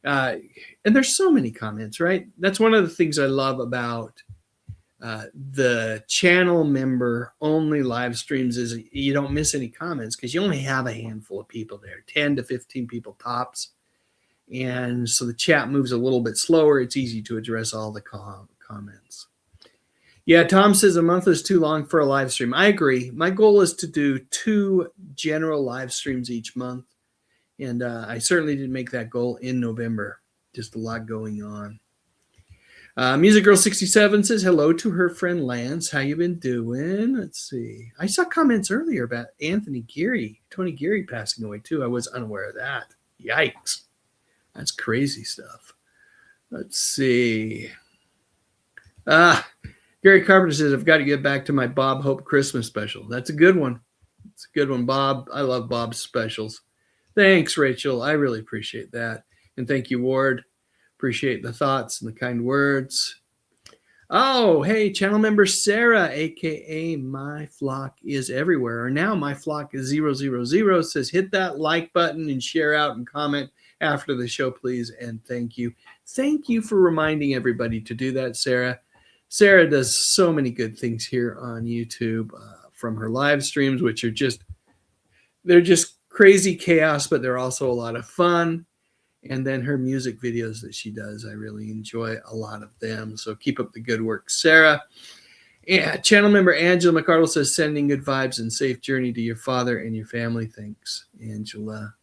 And there's so many comments, right? That's one of the things I love about the channel member only live streams is you don't miss any comments because you only have a handful of people there, 10 to 15 people tops. And so the chat moves a little bit slower. It's easy to address all the comments. Yeah, Tom says a month is too long for a live stream. I agree. My goal is to do 2 general live streams each month. And I certainly did make that goal in November. Just a lot going on. Music Girl 67 says hello to her friend Lance. How you been doing? Let's see. I saw comments earlier about Tony Geary passing away too. I was unaware of that. Yikes. That's crazy stuff. Let's see. Gary Carpenter says, I've got to get back to my Bob Hope Christmas special. That's a good one. It's a good one, Bob. I love Bob's specials. Thanks, Rachel. I really appreciate that. And thank you, Ward. Appreciate the thoughts and the kind words. Oh, hey, channel member Sarah, a.k.a. My Flock is Everywhere, or now My Flock is 000, says, hit that like button and share out and comment after the show, please, and thank you. Thank you for reminding everybody to do that, Sarah. Sarah does so many good things here on YouTube from her live streams, which are they're just crazy chaos, but they're also a lot of fun. And then her music videos that she does, I really enjoy a lot of them. So keep up the good work, Sarah. Yeah, channel member Angela McArdle says, sending good vibes and safe journey to your father and your family. Thanks, Angela.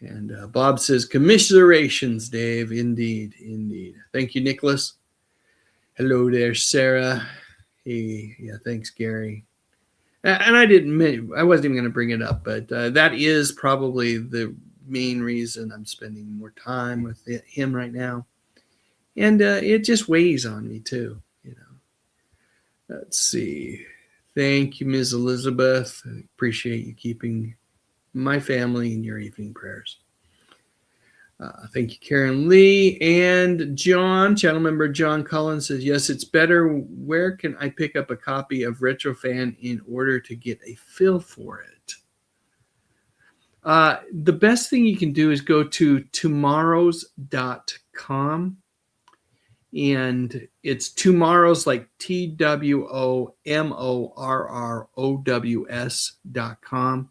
And Bob says, commiserations, Dave. Indeed, indeed. Thank you, Nicholas. Hello there, Sarah. Hey, yeah, thanks, Gary. And I wasn't even going to bring it up, but that is probably the main reason I'm spending more time with him right now. And it just weighs on me too, you know. Let's see. Thank you, Ms. Elizabeth. I appreciate you keeping my family in your evening prayers. Thank you, Karen Lee. And John, channel member John Collins says, yes, it's better. Where can I pick up a copy of Retrofan in order to get a feel for it? The best thing you can do is go to tomorrows.com, and it's tomorrows like TWOMORROWS.com.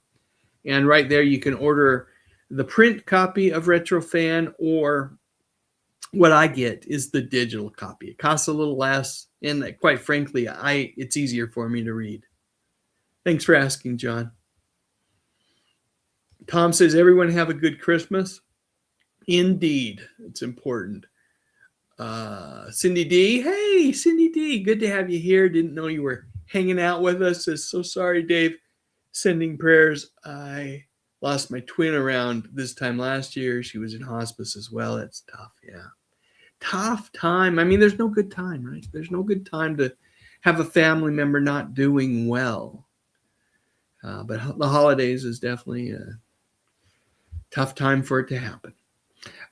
And right there you can order the print copy of Retrofan, or what I get is the digital copy. It costs a little less, and quite frankly, it's easier for me to read. Thanks for asking, John. Tom says, everyone have a good Christmas. Indeed, it's important. Cindy D. Hey, Cindy D. Good to have you here. Didn't know you were hanging out with us. Says, so sorry, Dave. Sending prayers. I lost my twin around this time last year. She was in hospice as well. It's tough, yeah. Tough time. I mean, there's no good time, right? There's no good time to have a family member not doing well. But the holidays is definitely a tough time for it to happen.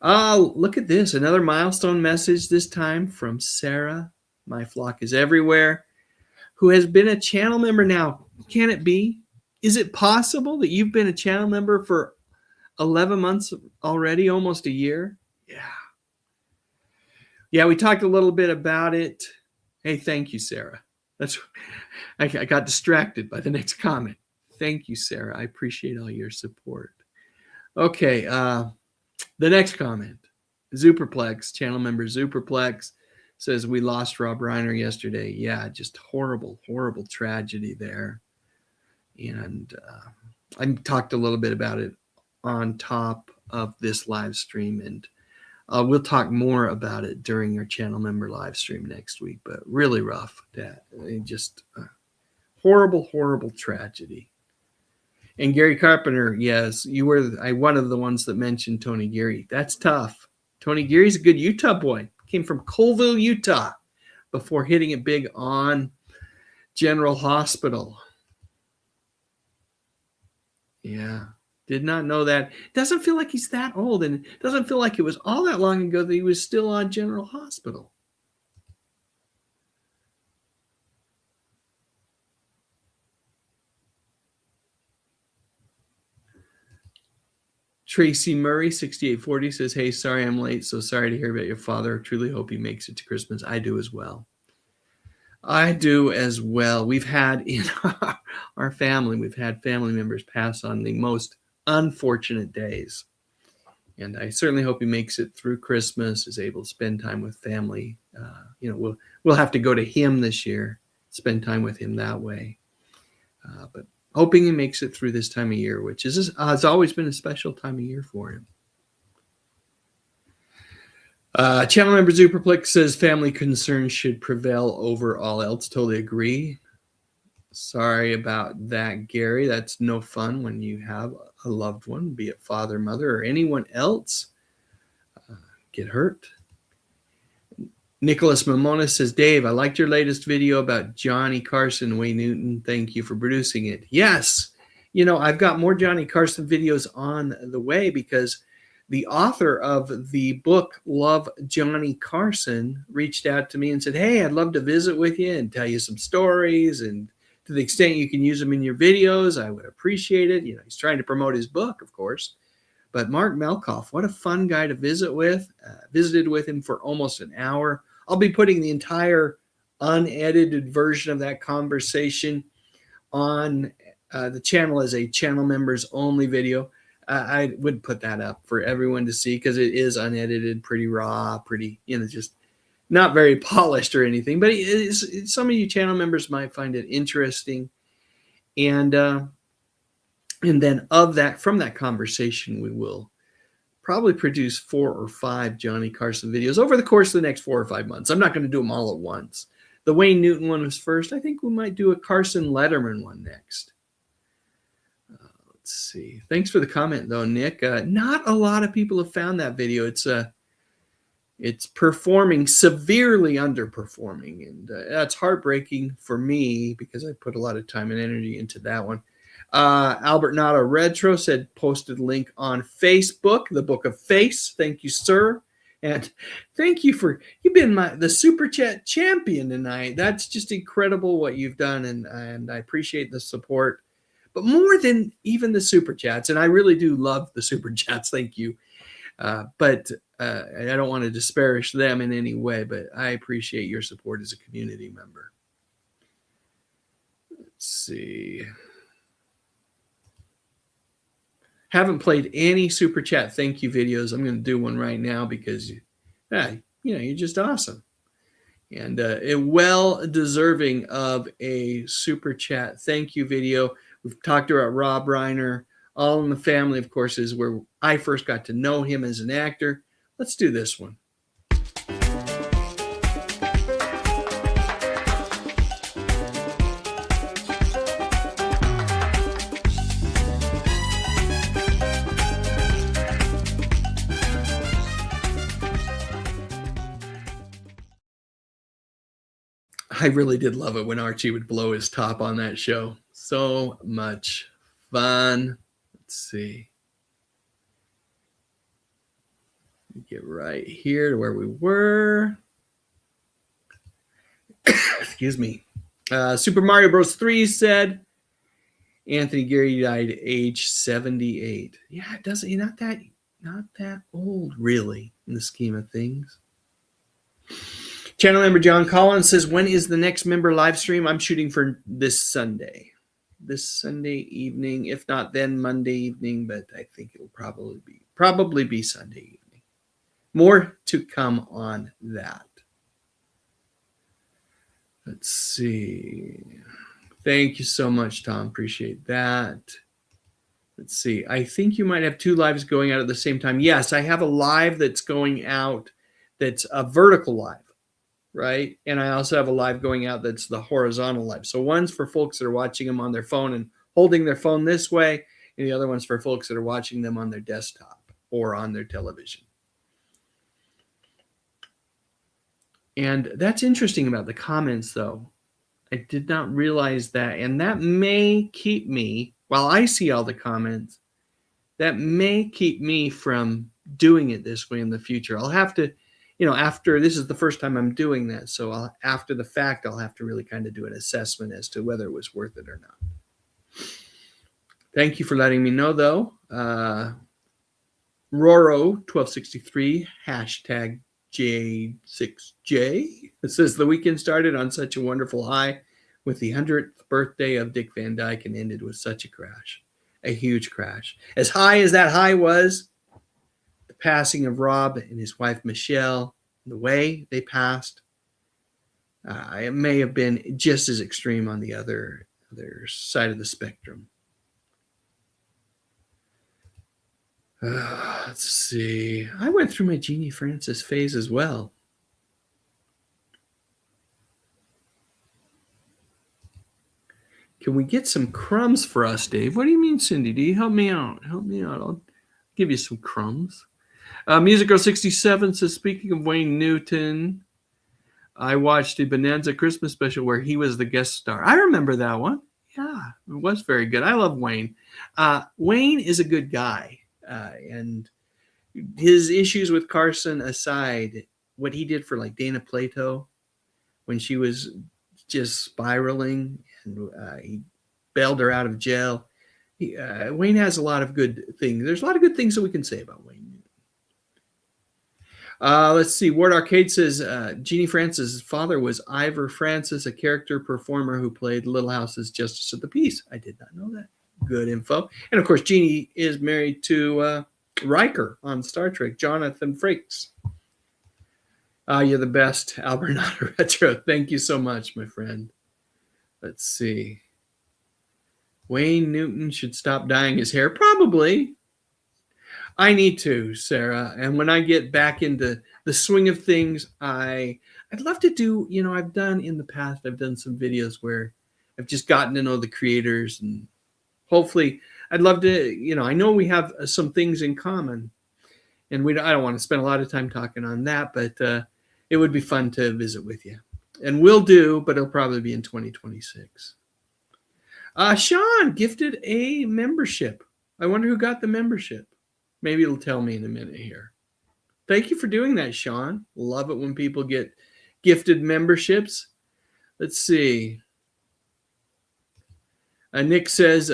Look at this. Another milestone message, this time from Sarah. My Flock is Everywhere, who has been a channel member now. Can it be? Is it possible that you've been a channel member for 11 months already, almost a year? Yeah. Yeah, we talked a little bit about it. Hey, thank you, Sarah. I got distracted by the next comment. Thank you, Sarah. I appreciate all your support. Okay, the next comment. Zuperplex, channel member Zuperplex, says, we lost Rob Reiner yesterday. Yeah, just horrible, horrible tragedy there. And I talked a little bit about it on top of this live stream, and we'll talk more about it during our channel member live stream next week. But really rough, just horrible, horrible tragedy. And Gary Carpenter, yes, you were one of the ones that mentioned Tony Geary. That's tough. Tony Geary's a good Utah boy. Came from Colville, Utah, before hitting it big on General Hospital. Yeah, did not know that. Doesn't feel like he's that old, and it doesn't feel like it was all that long ago that he was still on General Hospital. Tracy Murray, 6840, says, hey, sorry I'm late. So sorry to hear about your father. Truly hope he makes it to Christmas. I do as well. I do as well. We've had in our family, we've had family members pass on the most unfortunate days. And I certainly hope he makes it through Christmas, is able to spend time with family. We'll have to go to him this year, spend time with him that way. But hoping he makes it through this time of year, which has always been a special time of year for him. Channel member Zuperplix says family concerns should prevail over all else. Totally agree. Sorry about that, Gary. That's no fun when you have a loved one, be it father, mother, or anyone else, get hurt. Nicholas Mamona says, Dave, I liked your latest video about Johnny Carson and Wayne Newton. Thank you for producing it. Yes. I've got more Johnny Carson videos on the way because the author of the book, Love Johnny Carson, reached out to me and said, hey, I'd love to visit with you and tell you some stories. And to the extent you can use them in your videos, I would appreciate it. He's trying to promote his book, of course. But Mark Melkoff, what a fun guy to visit with. Visited with him for almost an hour. I'll be putting the entire unedited version of that conversation on the channel as a channel members only video. I would put that up for everyone to see because it is unedited, pretty raw, pretty, just not very polished or anything. But some of you channel members might find it interesting. And then from that conversation, we will probably produce 4 or 5 Johnny Carson videos over the course of the next 4 or 5 months. I'm not going to do them all at once. The Wayne Newton one was first. I think we might do a Carson Letterman one next. Let's see. Thanks for the comment, though, Nick. Not a lot of people have found that video. It's performing, severely underperforming, and that's heartbreaking for me because I put a lot of time and energy into that one. Albert Nata Retro said, posted link on Facebook, the Book of Face. Thank you, sir. And thank you you've been the Super Chat champion tonight. That's just incredible what you've done. And I appreciate the support, but more than even the Super Chats. And I really do love the Super Chats. Thank you. But I don't want to disparage them in any way, but I appreciate your support as a community member. Let's see. Haven't played any Super Chat thank you videos. I'm going to do one right now because, you're just awesome. And well deserving of a Super Chat thank you video. We've talked about Rob Reiner. All in the Family, of course, is where I first got to know him as an actor. Let's do this one. I really did love it when Archie would blow his top on that show. So much fun. Let's see. Get right here to where we were. Excuse me. Super Mario Bros. 3 said Anthony Gary died at age 78. Yeah, it doesn't. He's not that old, really, in the scheme of things. Channel member John Collins says, when is the next member live stream? I'm shooting for this Sunday. This Sunday evening, if not then Monday evening, but I think it'll probably be Sunday evening. More to come on that. Let's see. Thank you so much, Tom. Appreciate that. Let's see. I think you might have 2 lives going out at the same time. Yes, I have a live that's going out that's a vertical live, right? And I also have a live going out that's the horizontal live. So one's for folks that are watching them on their phone and holding their phone this way, and the other one's for folks that are watching them on their desktop or on their television. And that's interesting about the comments, though. I did not realize that. And that may keep me, while I see all the comments, that may keep me from doing it this way in the future. I'll have to, after this is the first time I'm doing that. So after the fact, I'll have to really kind of do an assessment as to whether it was worth it or not. Thank you for letting me know, though. Roro1263, hashtag J6J. It says the weekend started on such a wonderful high with the 100th birthday of Dick Van Dyke and ended with such a crash, a huge crash. As high as that high was, the passing of Rob and his wife Michelle, the way they passed, it may have been just as extreme on the other side of the spectrum. Let's see. I went through my Jeannie Francis phase as well. Can we get some crumbs for us, Dave? What do you mean, Cindy D? Help me out. Help me out. I'll give you some crumbs. Music Girl 67 says, speaking of Wayne Newton, I watched a Bonanza Christmas special where he was the guest star. I remember that one. Yeah, it was very good. I love Wayne. Wayne is a good guy. And his issues with Carson aside, what he did for like Dana Plato when she was just spiraling and he bailed her out of jail. Wayne has a lot of good things. There's a lot of good things that we can say about Wayne. Let's see. Ward Arcade says Jeannie Francis' father was Ivor Francis, a character performer who played Little House's Justice of the Peace. I did not know that. Good info. And of course, Jeannie is married to Riker on Star Trek, Jonathan Frakes. You're the best, Albernata Retro. Thank you so much, my friend. Let's see. Wayne Newton should stop dyeing his hair. Probably. I need to, Sarah. And when I get back into the swing of things, I'd love to do, I've done in the past, I've done some videos where I've just gotten to know the creators, and hopefully I'd love to, I know we have some things in common, and I don't want to spend a lot of time talking on that, but it would be fun to visit with you. And we'll do, but it'll probably be in 2026. Sean gifted a membership. I wonder who got the membership. Maybe it'll tell me in a minute here. Thank you for doing that, Sean. Love it when people get gifted memberships. Let's see. Nick says,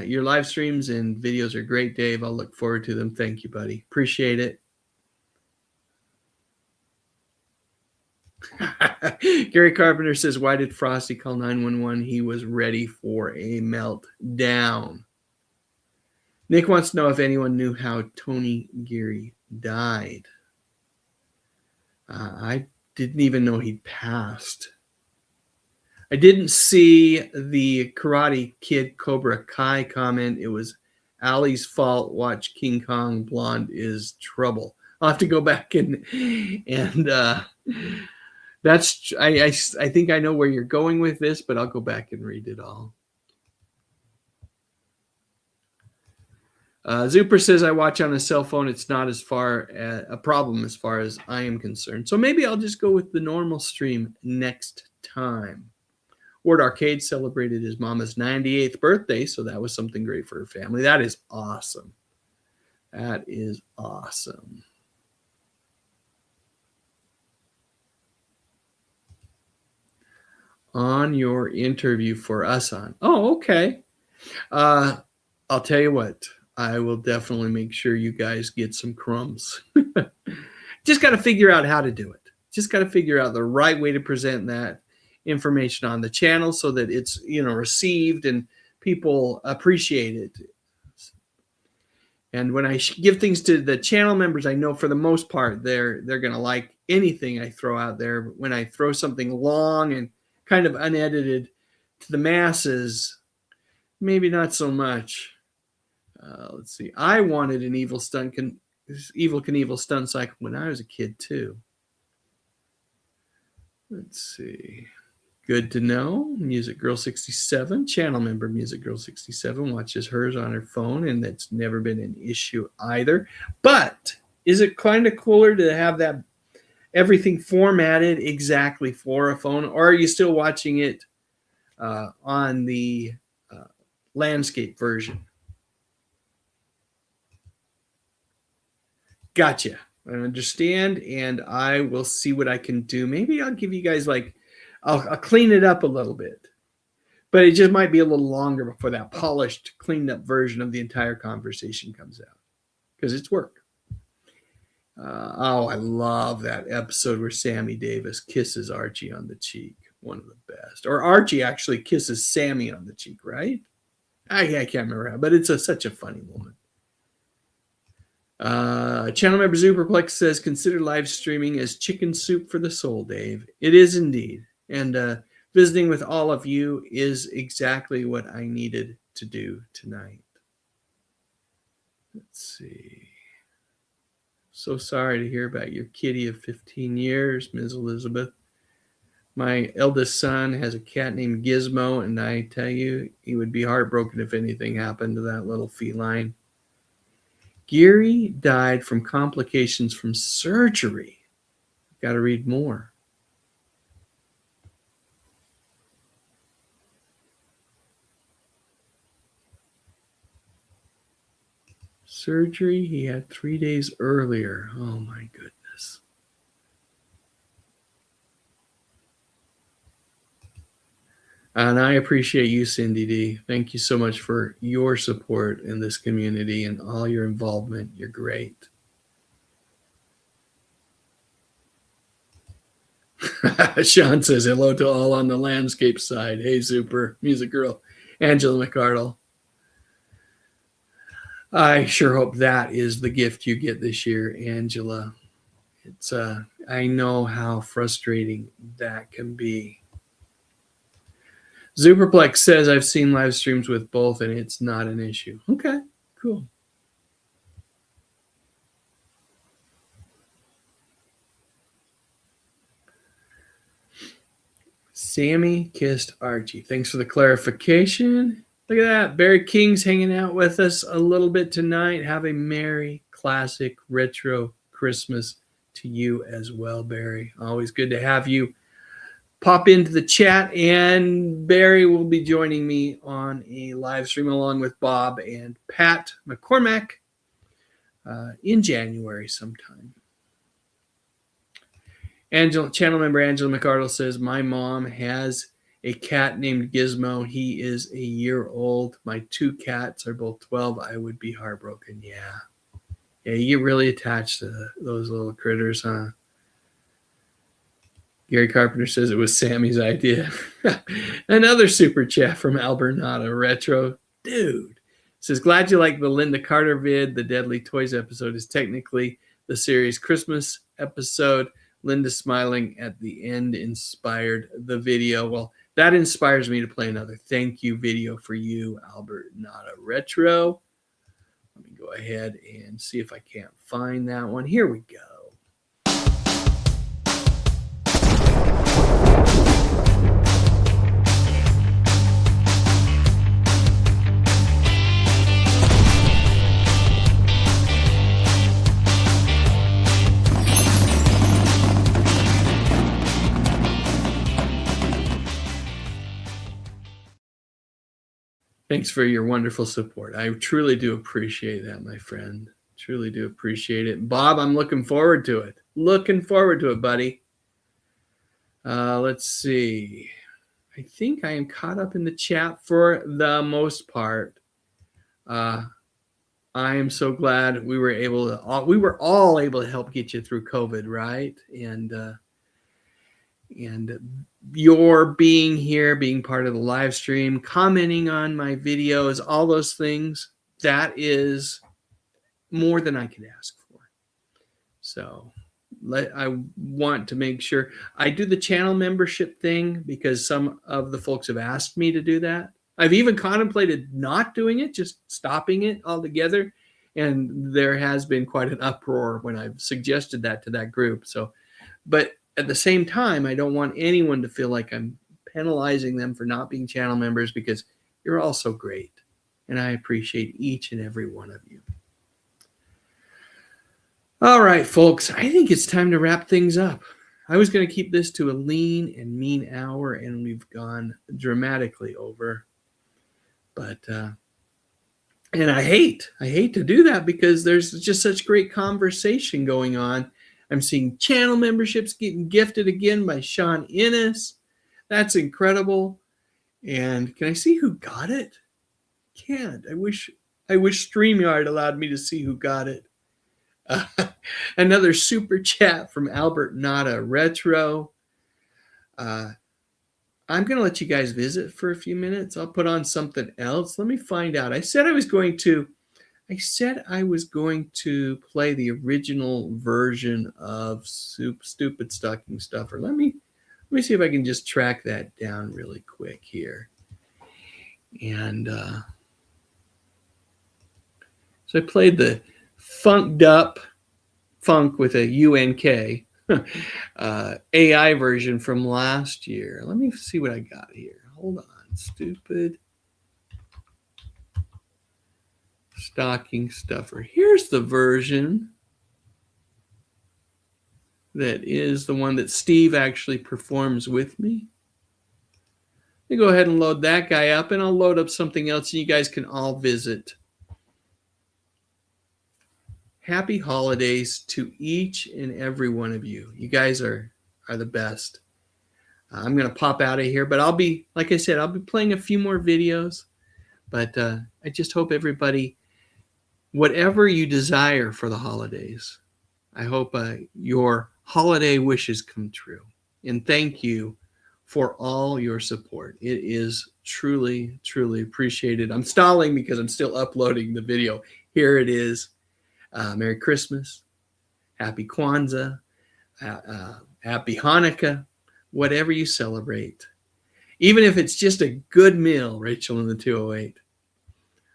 your live streams and videos are great, Dave. I'll look forward to them. Thank you, buddy. Appreciate it. Gary Carpenter says, why did Frosty call 911? He was ready for a meltdown. Nick wants to know if anyone knew how Tony Geary died. I didn't even know he'd passed. I didn't see the Karate Kid Cobra Kai comment. It was Ali's fault. Watch King Kong. Blonde is trouble. I'll have to go back and that's I think I know where you're going with this, but I'll go back and read it all. Zuper says, I watch on a cell phone. It's not as far a problem as far as I am concerned. So maybe I'll just go with the normal stream next time. Ward Arcade celebrated his mama's 98th birthday, so that was something great for her family. That is awesome. That is awesome. On your interview for us on. Oh, okay. I'll tell you what. I will definitely make sure you guys get some crumbs. Just got to figure out how to do it. Just got to figure out the right way to present that information on the channel so that it's, received and people appreciate it. And when I give things to the channel members, I know for the most part, they're going to like anything I throw out there. But when I throw something long and kind of unedited to the masses, maybe not so much. Let's see. I wanted an Evel Knievel stunt cycle when I was a kid too. Let's see. Good to know. Music Girl 67, channel member Music Girl 67 watches hers on her phone, and that's never been an issue either. But is it kind of cooler to have that everything formatted exactly for a phone, or are you still watching it on the landscape version? Gotcha. I understand, and I will see what I can do. Maybe I'll give you guys I'll clean it up a little bit, but it just might be a little longer before that polished, cleaned up version of the entire conversation comes out because it's work. I love that episode where Sammy Davis kisses Archie on the cheek. One of the best. Or Archie actually kisses Sammy on the cheek, right? I can't remember how, but it's such a funny moment. Channel member Superplex says, consider live streaming as chicken soup for the soul, Dave. It is indeed. And visiting with all of you is exactly what I needed to do tonight. Let's see. So sorry to hear about your kitty of 15 years, Ms. Elizabeth. My eldest son has a cat named Gizmo, and I tell you, he would be heartbroken if anything happened to that little feline. Geary died from complications from surgery. Got to read more. Surgery he had 3 days earlier. Oh my goodness. And I appreciate you, Cindy D. Thank you so much for your support in this community and all your involvement. You're great. Sean says hello to all on the landscape side. Hey, Super Music Girl. Angela McArdle. I sure hope that is the gift you get this year, Angela. It's I know how frustrating that can be. Superplex says I've seen live streams with both and it's not an issue. Okay, cool. Sammy kissed Archie. Thanks for the clarification. Look at that. Barry King's hanging out with us a little bit tonight. Have a merry, classic, retro Christmas to you as well, Barry. Always good to have you pop into the chat. And Barry will be joining me on a live stream along with Bob and Pat McCormack in January sometime. Channel member Angela McArdle says, my mom has a cat named Gizmo. He is a year old. My 2 cats are both 12. I would be heartbroken. Yeah, you get really attached to those little critters, huh? Gary Carpenter says it was Sammy's idea. Another super chat from Albernata Retro. Dude. Says, glad you like the Linda Carter vid. The Deadly Toys episode is technically the series Christmas episode. Linda smiling at the end inspired the video. Well, that inspires me to play another thank you video for you, Albernata Retro. Let me go ahead and see if I can't find that one. Here we go. Thanks for your wonderful support. I truly do appreciate that, my friend. Truly do appreciate it. Bob, I'm looking forward to it. Looking forward to it, buddy. Let's see. I think I am caught up in the chat for the most part. I am so glad we were all able to help get you through COVID, right? And your being here, being part of the live stream, commenting on my videos, all those things, that is more than I could ask for. So I want to make sure I do the channel membership thing because some of the folks have asked me to do that. I've even contemplated not doing it, just stopping it altogether. And there has been quite an uproar when I've suggested that to that group. So, but at the same time, I don't want anyone to feel like I'm penalizing them for not being channel members because you're all so great. And I appreciate each and every one of you. All right, folks, I think it's time to wrap things up. I was going to keep this to a lean and mean hour, and we've gone dramatically over. But, and I hate to do that because there's just such great conversation going on. I'm seeing channel memberships getting gifted again by Sean Innes. That's incredible. And can I see who got it? Can't. I wish StreamYard allowed me to see who got it. Another super chat from Albert Nada Retro. I'm going to let you guys visit for a few minutes. I'll put on something else. Let me find out. I said I was going to play the original version of Stupid Stocking Stuffer. Let me see if I can just track that down really quick here. And so I played the funked up funk with a UNK AI version from last year. Let me see what I got here. Hold on. Stupid Stocking Stuffer. Here's the version that is the one that Steve actually performs with me. Let me go ahead and load that guy up, and I'll load up something else and you guys can all visit. Happy holidays to each and every one of you. You guys are the best. I'm going to pop out of here, but I'll be, like I said, I'll be playing a few more videos. But I just hope everybody, whatever you desire for the holidays, I hope your holiday wishes come true. And thank you for all your support. It is truly, truly appreciated. I'm stalling because I'm still uploading the video. Here it is. Merry Christmas, Happy Kwanzaa, Happy Hanukkah, whatever you celebrate. Even if it's just a good meal, Rachel in the 208,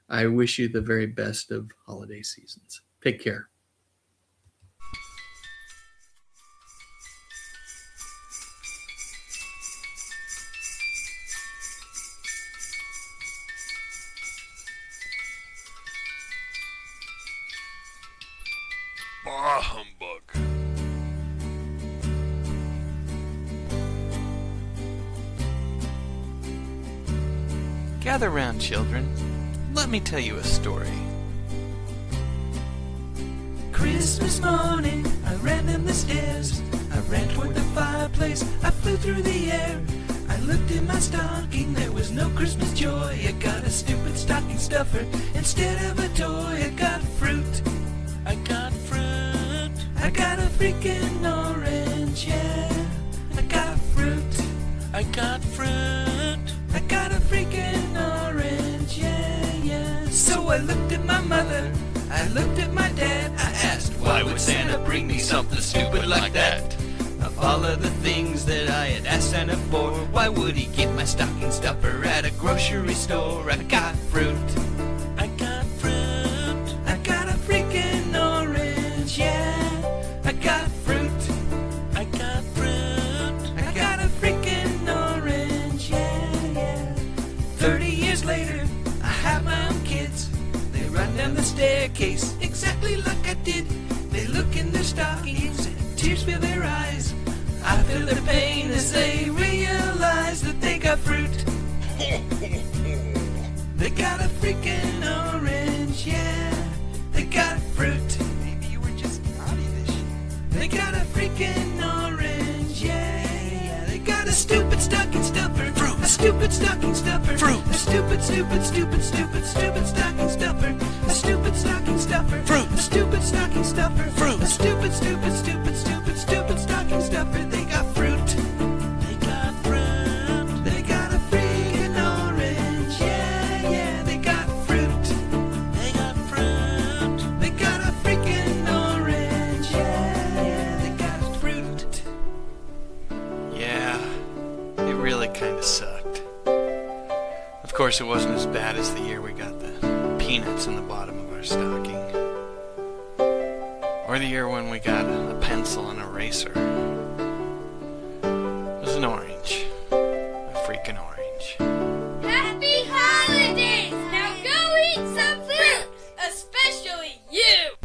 I wish you the very best of holiday seasons. Take care. Bah humbug. Gather round, children. Let me tell you a story. Christmas morning, I ran down the stairs. I ran toward the fireplace. I flew through the air. I looked in my stocking. There was no Christmas joy. I got a stupid stocking stuffer instead of a toy. I got fruit. I got fruit. I got a freaking orange, yeah. I got fruit. I got fruit. I got a freaking orange, yeah, yeah. So I looked at my mother. I looked at my dad. I asked, why would Santa bring me something stupid like that? Of all of the things that I had asked Santa for, why would he get my stocking stuffer at a grocery store? I got fruit. I got fruit. I got a freaking orange, yeah. I got fruit. I got fruit. I got a freaking orange, yeah, yeah. 30 years later, I have my own kids. They run down the staircase exactly like I did. They look in their stockings and tears fill their eyes. I feel their pain as they realize that they got fruit. They got a freaking orange, yeah. They got fruit. Maybe you were just naughty this year. They got a freaking orange, yeah. They got a stupid stocking stuffer. Fruit. A stupid stocking stuffer. Fruit. A stupid, stupid, stupid, stupid, stupid stocking stuffer. A stupid stocking stuffer. Fruit. A stupid stocking stuffer. Fruit. A stupid, stupid, stupid, stupid, stupid stocking stuffer. They got fruit. They got fruit. They got a freaking orange, yeah, yeah. They got fruit. They got fruit. They got a freaking orange, yeah, yeah. They got fruit. Yeah, it really kind of sucked. Of course, it wasn't as bad as the year we got the peanuts in the bottom of our stocking. Or the year when we got a pencil and eraser. It was an orange. A freaking orange. Happy holidays! Now go eat some fruit, especially you!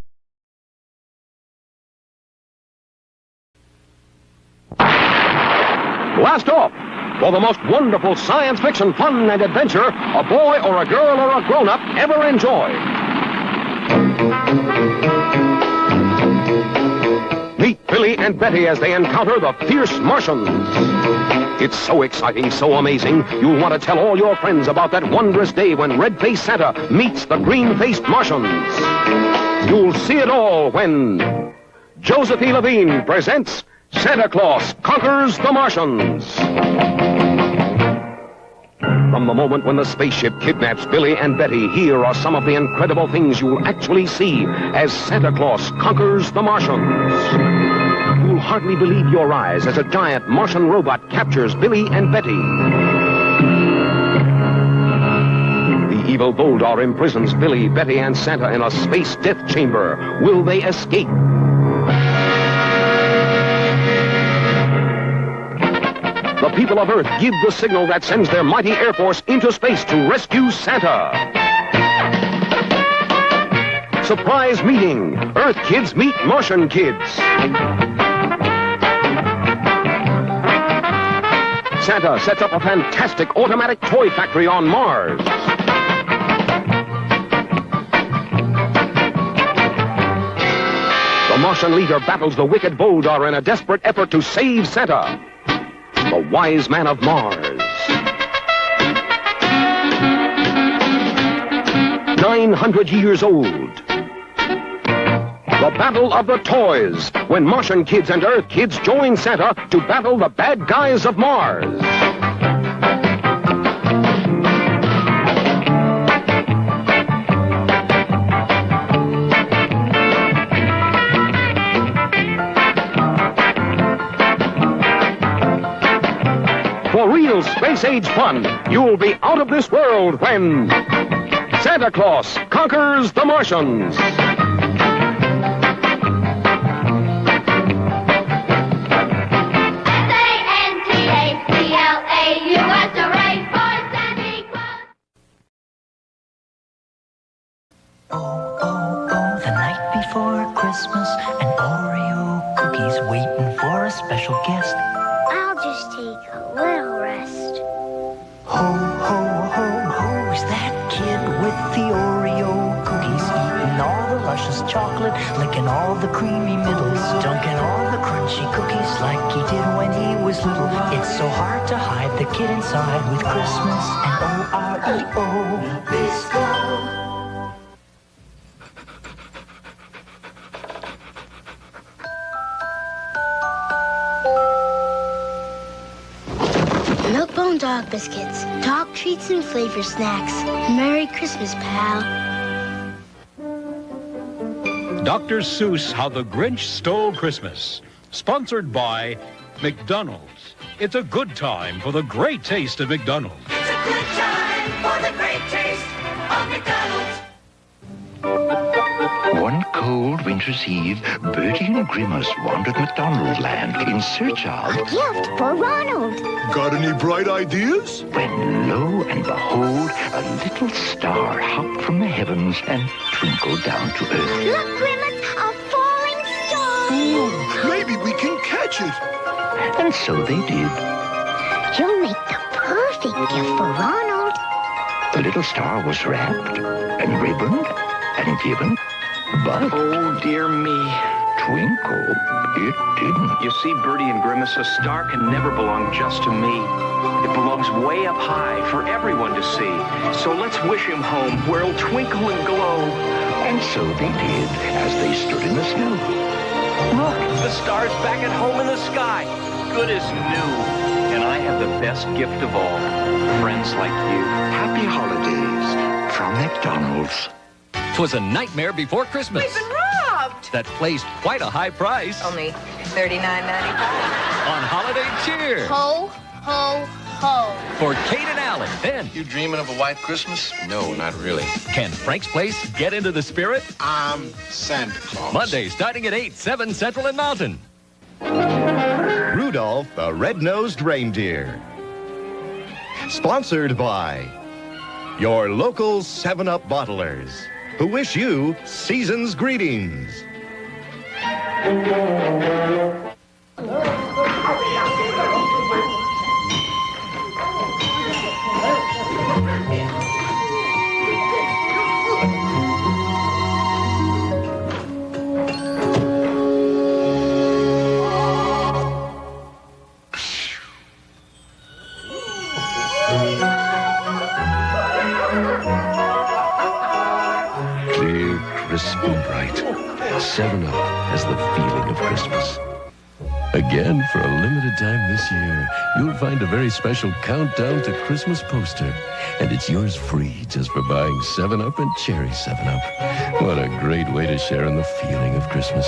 Blast off! For the most wonderful science fiction fun and adventure a boy or a girl or a grown-up ever enjoy. Meet Billy and Betty as they encounter the fierce Martians. It's so exciting, so amazing, you'll want to tell all your friends about that wondrous day when red-faced Santa meets the green-faced Martians. You'll see it all when Joseph E. Levine presents Santa Claus Conquers the Martians. From the moment when the spaceship kidnaps Billy and Betty, here are some of the incredible things you'll actually see as Santa Claus conquers the Martians. You'll hardly believe your eyes as a giant Martian robot captures Billy and Betty. The evil Boldar imprisons Billy, Betty, and Santa in a space death chamber. Will they escape? The people of Earth give the signal that sends their mighty Air Force into space to rescue Santa. Surprise meeting. Earth kids meet Martian kids. Santa sets up a fantastic automatic toy factory on Mars. The Martian leader battles the wicked Boldar in a desperate effort to save Santa. The Wise Man of Mars. 900 years old. The Battle of the Toys, when Martian kids and Earth kids join Santa to battle the bad guys of Mars. For real space-age fun, you'll be out of this world when Santa Claus Conquers the Martians. The night before Christmas, an Oreo cookie's waiting for a special guest. I'll just take a little rest. Ho, ho, ho, who's that kid with the Oreo cookies? Eating all the luscious chocolate, licking all the creamy middles, dunking all the crunchy cookies like he did when he was little. It's so hard to hide the kid inside with Christmas and O-R-E-O. Bisco. Milk-Bone Dog Biscuits. Dog treats and flavor snacks. Merry Christmas, pal. Dr. Seuss, How the Grinch Stole Christmas. Sponsored by McDonald's. It's a good time for the great taste of McDonald's. It's a good time for the great taste of McDonald's. One cold winter's eve, Bertie and Grimace wandered McDonald Land in search of... A gift for Ronald. Got any bright ideas? When lo and behold, a little star hopped from the heavens and twinkled down to earth. Look, Grimace, a falling star. Ooh, maybe we can catch it. And so they did. You'll make the perfect gift for Ronald. The little star was wrapped and ribboned and given, but... Oh, dear me. Twinkle, it didn't. You see, Bertie and Grimace, a star can never belong just to me. It belongs way up high for everyone to see. So let's wish him home where it'll twinkle and glow. And so they did, as they stood in the snow. Look, the star's back at home in the sky. Good as new. And I have the best gift of all. Friends like you. Happy holidays from McDonald's. 'Twas a nightmare before Christmas. We've been robbed. That placed quite a high price Only $39.95. on holiday cheer Ho, ho, ho. for Kate and Alan. Then, You dreaming of a white Christmas? No, not really. can Frank's Place get into the spirit? I'm Santa Claus. Monday starting at 8, 7 Central and Mountain. Rudolph the Red-Nosed Reindeer. Sponsored by your local 7-Up bottlers, who wish you season's greetings. crisp and bright. 7-Up has the feeling of Christmas. Again, for a limited time this year, you'll find a very special Countdown to Christmas poster. And it's yours free just for buying 7-Up and Cherry 7-Up. What a great way to share in the feeling of Christmas.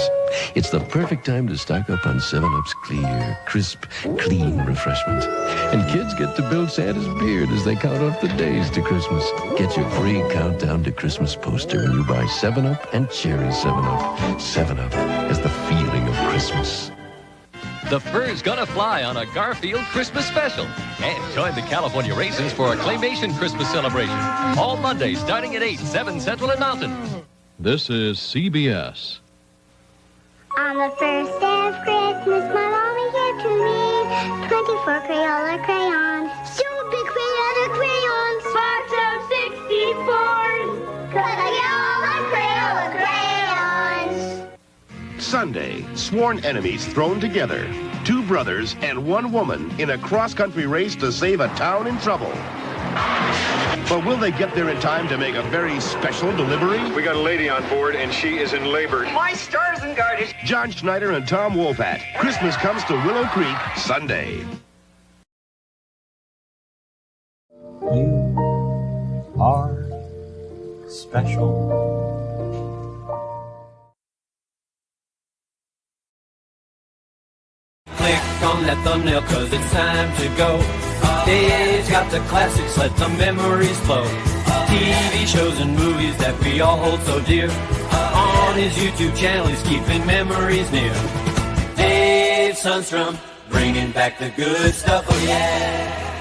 It's the perfect time to stock up on 7-Up's clear, crisp, clean refreshment. And kids get to build Santa's beard as they count off the days to Christmas. Get your free Countdown to Christmas poster when you buy 7-Up and Cherry 7-Up. 7-Up has the feeling of Christmas. The fur's gonna fly on a Garfield Christmas special. And join the California Raisins for a Claymation Christmas celebration. All Mondays starting at 8, 7 Central and Mountain. This is CBS. On the first day of Christmas, my mommy gave to me 24 Crayola crayons. So big Crayola crayons. Box of 64s. 'Cause I get all my Crayola crayons. Sunday, sworn enemies thrown together. 2 brothers and 1 woman in a cross-country race to save a town in trouble. But will they get there in time to make a very special delivery? We got a lady on board, and she is in labor. My stars and garters. John Schneider and Tom Wolpat. Christmas comes to Willow Creek Sunday. You are special. Click on that thumbnail cause it's time to go. Dave's got the classics, let the memories flow. TV shows and movies that we all hold so dear. On his YouTube channel he's keeping memories near. Dave Sundstrom, bringing back the good stuff, oh yeah.